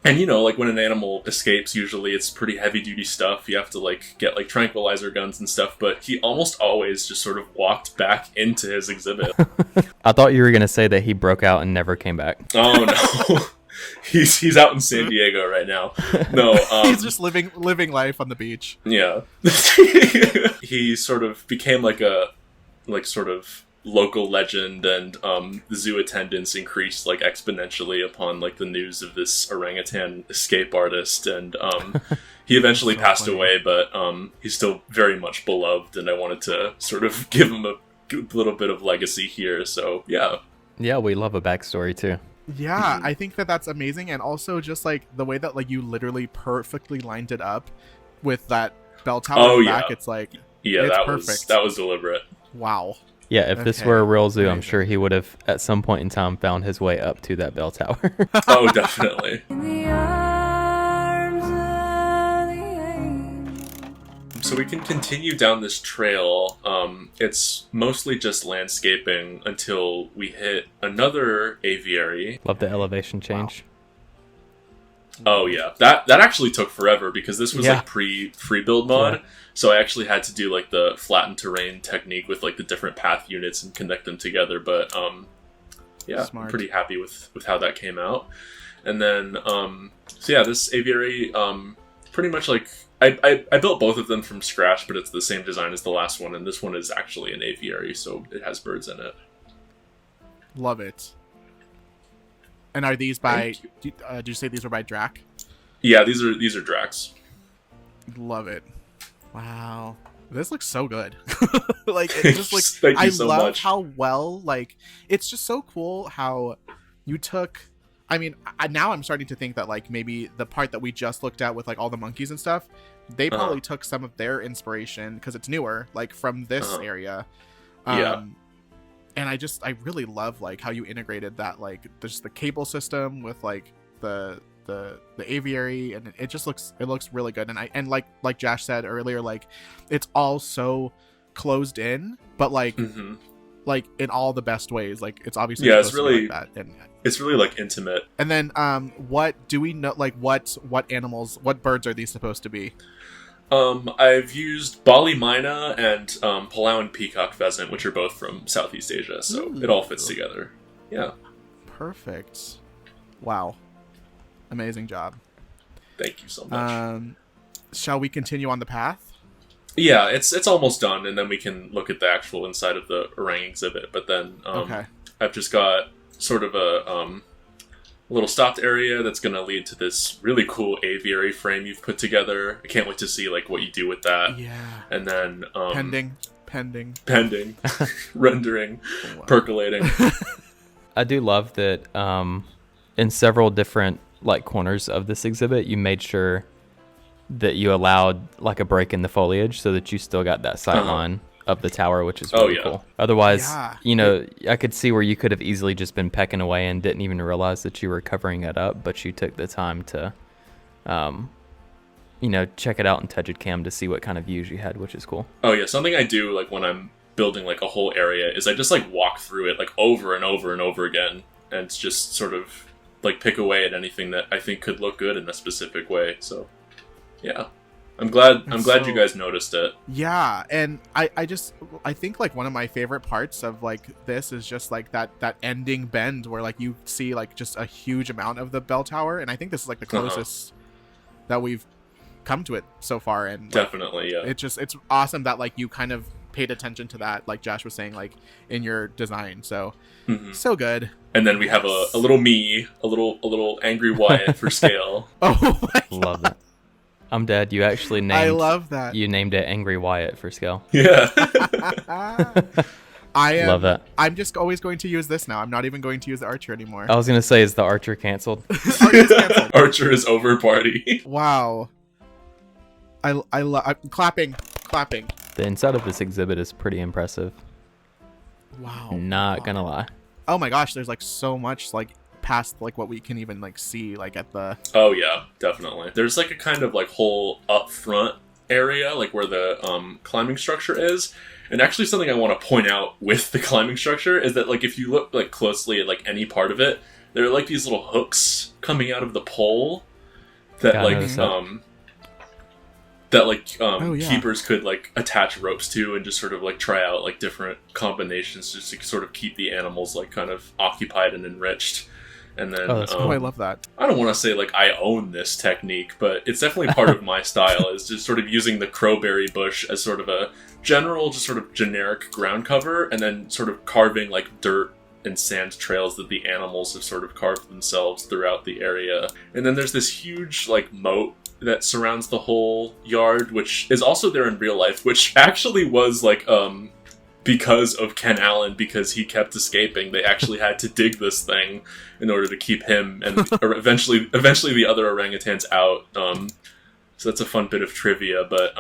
and you know, like when an animal escapes, usually it's pretty heavy duty stuff. You have to like get like tranquilizer guns and stuff, but he almost always just sort of walked back into his exhibit. I thought you were going to say that he broke out and never came back. Oh no. He's out in San Diego right now. No, he's just living life on the beach. Yeah. He sort of became like a sort of local legend, and the zoo attendance increased like exponentially upon like the news of this orangutan escape artist, and he eventually passed away, but he's still very much beloved, and I wanted to sort of give him a little bit of legacy here. So yeah, we love a backstory too. Yeah, I think that's amazing, and also just like the way that like you literally perfectly lined it up with that bell tower back. It's like it's perfect. That was deliberate. Wow. Yeah, if this were a real zoo, I'm sure he would have, at some point in time, found his way up to that bell tower. Oh, definitely. So we can continue down this trail. It's mostly just landscaping until we hit another aviary. Love the elevation change. Wow. Oh, yeah. That actually took forever because this was like pre-free build mod. Yeah. So I actually had to do like the flattened terrain technique with like the different path units and connect them together. But yeah, Smart. I'm pretty happy with how that came out. And then, so yeah, this aviary, pretty much like, I built both of them from scratch, but it's the same design as the last one, and this one is actually an aviary, so it has birds in it. Love it. And are these by, did you say these were by Drac? Yeah, these are Dracs. Love it. Wow. This looks so good. Like, it just looks, Thank you I so love much. how well, like, it's just so cool how you took, I mean, now I'm starting to think that, like, maybe the part that we just looked at with, like, all the monkeys and stuff, they probably took some of their inspiration, because it's newer, like, from this area. Yeah. And I really love, like, how you integrated that, like, there's the cable system with, like, the aviary, and it just looks really good. And like jAsh said earlier, like, it's all so closed in, but like like in all the best ways. Like, it's obviously it's really like that, and it's really like intimate. And then what do we know, like, what animals, what birds are these supposed to be? I've used Bali Myna and Palauan peacock pheasant, which are both from Southeast Asia, so it all fits together. Yeah. Perfect. Wow. Amazing job. Thank you so much. Shall we continue on the path? Yeah, it's almost done, and then we can look at the actual inside of the orang exhibit. But then I've just got sort of a little stopped area that's going to lead to this really cool aviary frame you've put together. I can't wait to see like what you do with that. Yeah. And then pending, rendering, percolating. I do love that in several different like corners of this exhibit, you made sure that you allowed like a break in the foliage so that you still got that sight line of the tower, which is really cool. Otherwise, you know, I could see where you could have easily just been pecking away and didn't even realize that you were covering it up, but you took the time to, you know, check it out in Tegid Cam to see what kind of views you had, which is cool. Oh yeah, something I do like when I'm building like a whole area is I just like walk through it like over and over and over again, and it's just sort of like pick away at anything that I think could look good in a specific way. So yeah, I'm glad you guys noticed it. Yeah, and I think like one of my favorite parts of like this is just like that ending bend where like you see like just a huge amount of the bell tower, and I think this is like the closest that we've come to it so far. And like, definitely, yeah, it's awesome that like you kind of paid attention to that, like jAsh was saying, like in your design. So so good. And then we have a little little angry Wyatt for scale. Oh my God. Love it. I'm dead. You actually named. I love that. You named it Angry Wyatt for scale. Yeah. Love that. I'm just always going to use this now. I'm not even going to use the archer anymore. I was gonna say, is the archer canceled? Archer is over, party. Wow. I'm clapping. The inside of this exhibit is pretty impressive. Wow. Not gonna lie. Oh my gosh, there's like so much like past like what we can even like see like at the. Oh yeah, definitely. There's like a kind of like whole up front area like where the climbing structure is. And actually something I want to point out with the climbing structure is that like if you look like closely at like any part of it, there are like these little hooks coming out of the pole that keepers could like attach ropes to and just sort of like try out like different combinations just to sort of keep the animals like kind of occupied and enriched. And then I love that. I don't want to say like I own this technique, but it's definitely part of my style is just sort of using the crowberry bush as sort of a general, just sort of generic ground cover, and then sort of carving like dirt and sand trails that the animals have sort of carved themselves throughout the area. And then there's this huge like moat that surrounds the whole yard, which is also there in real life, which actually was like because of Ken Allen, because he kept escaping, they actually had to dig this thing in order to keep him and eventually the other orangutans out. So that's a fun bit of trivia, but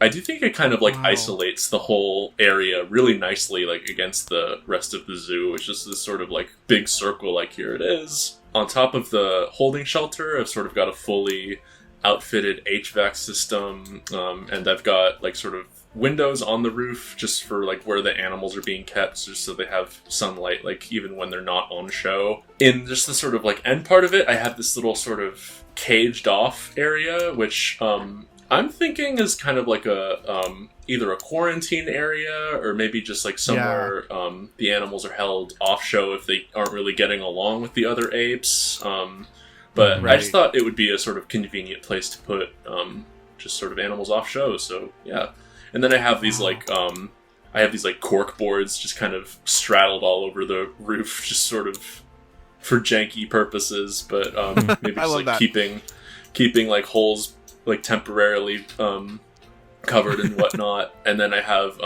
I do think it kind of like isolates the whole area really nicely, like against the rest of the zoo. It's just this sort of like big circle, like here it is. On top of the holding shelter, I've sort of got a fully outfitted HVAC system, and I've got like sort of windows on the roof just for like where the animals are being kept, just so they have sunlight like even when they're not on show. In just the sort of like end part of it, I have this little sort of caged off area which I'm thinking is kind of like a either a quarantine area or maybe just like somewhere the animals are held off show if they aren't really getting along with the other apes. But I just thought it would be a sort of convenient place to put just sort of animals off show. So yeah, and then I have these like cork boards just kind of straddled all over the roof, just sort of for janky purposes, but maybe just like keeping like holes like temporarily covered and whatnot. And then I have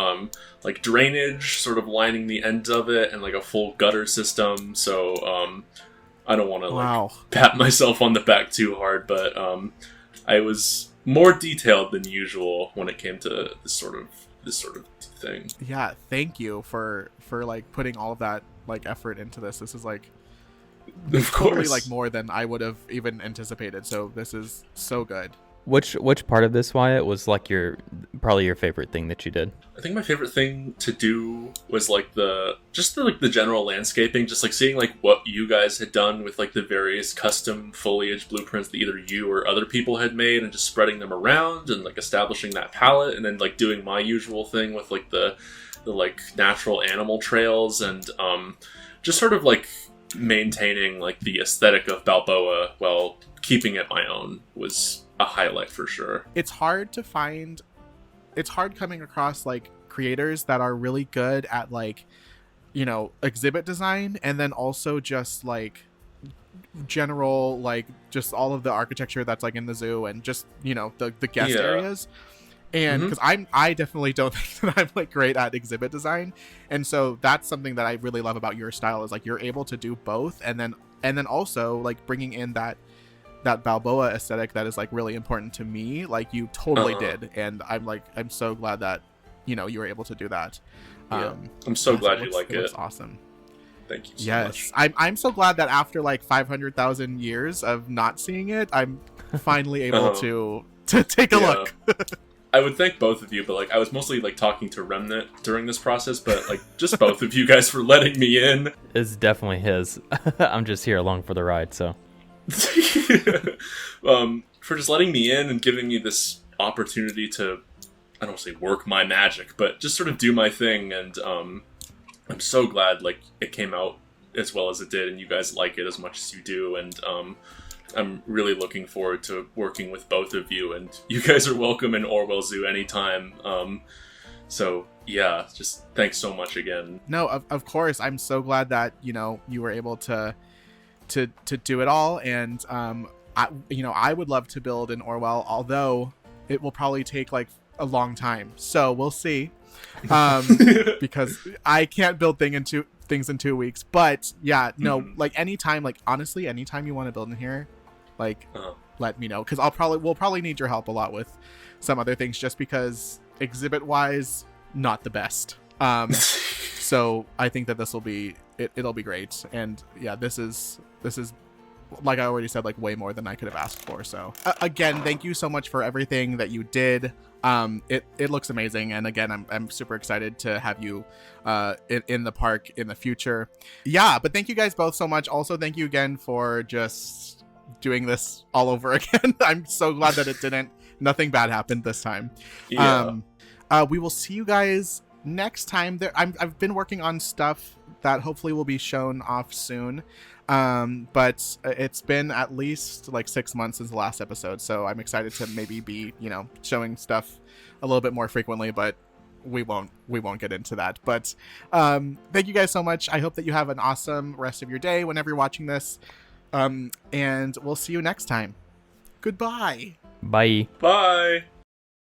like drainage sort of lining the ends of it and like a full gutter system. So I don't want to like pat myself on the back too hard, but I was more detailed than usual when it came to this sort of thing. Yeah, thank you for like putting all of that like effort into this. This is like totally like more than I would have even anticipated. So this is so good. Which part of this, Wyatt, was like probably your favorite thing that you did? I think my favorite thing to do was like the general landscaping, just like seeing like what you guys had done with like the various custom foliage blueprints that either you or other people had made, and just spreading them around and like establishing that palette, and then like doing my usual thing with like the like natural animal trails, and just sort of like maintaining like the aesthetic of Balboa while keeping it my own was a highlight for sure. It's hard coming across like creators that are really good at like, you know, exhibit design, and then also just like general like just all of the architecture that's like in the zoo and just, you know, the guest areas. And because I definitely don't think that I'm like great at exhibit design, and so that's something that I really love about your style is like you're able to do both, and then also like bringing in that Balboa aesthetic that is like really important to me, like you totally did, and I'm so glad that, you know, you were able to do that. I'm so glad you like it. It's awesome. Thank you so much. I'm so glad that after like 500,000 years of not seeing it, I'm finally able to take a look. I would thank both of you, but like I was mostly like talking to Remnant during this process, but like just both of you guys for letting me in. It's definitely his. I'm just here along for the ride, so. For just letting me in and giving me this opportunity to, I don't want to say work my magic, but just sort of do my thing. And I'm so glad like it came out as well as it did, and you guys like it as much as you do. And I'm really looking forward to working with both of you, and you guys are welcome in Orwell Zoo anytime. So yeah, just thanks so much again. No, of course. I'm so glad that, you know, you were able to do it all, and I would love to build in Orwell, although it will probably take like a long time, so we'll see, because I can't build things in 2 weeks. But yeah, no, like anytime, like honestly, anytime you want to build in here, like let me know, because we'll probably need your help a lot with some other things, just because exhibit wise not the best. So I think that this will be it'll be great. And yeah, this is like I already said, like way more than I could have asked for. So again, thank you so much for everything that you did. It looks amazing, and again, I'm super excited to have you in the park in the future. Yeah, but thank you guys both so much. Also, thank you again for just doing this all over again. I'm so glad that nothing bad happened this time. Yeah. We will see you guys next time. I've been working on stuff that hopefully will be shown off soon. But it's been at least like 6 months since the last episode, so I'm excited to maybe be, you know, showing stuff a little bit more frequently, but we won't get into that. But thank you guys so much. I hope that you have an awesome rest of your day whenever you're watching this, and we'll see you next time. Goodbye. Bye. Bye.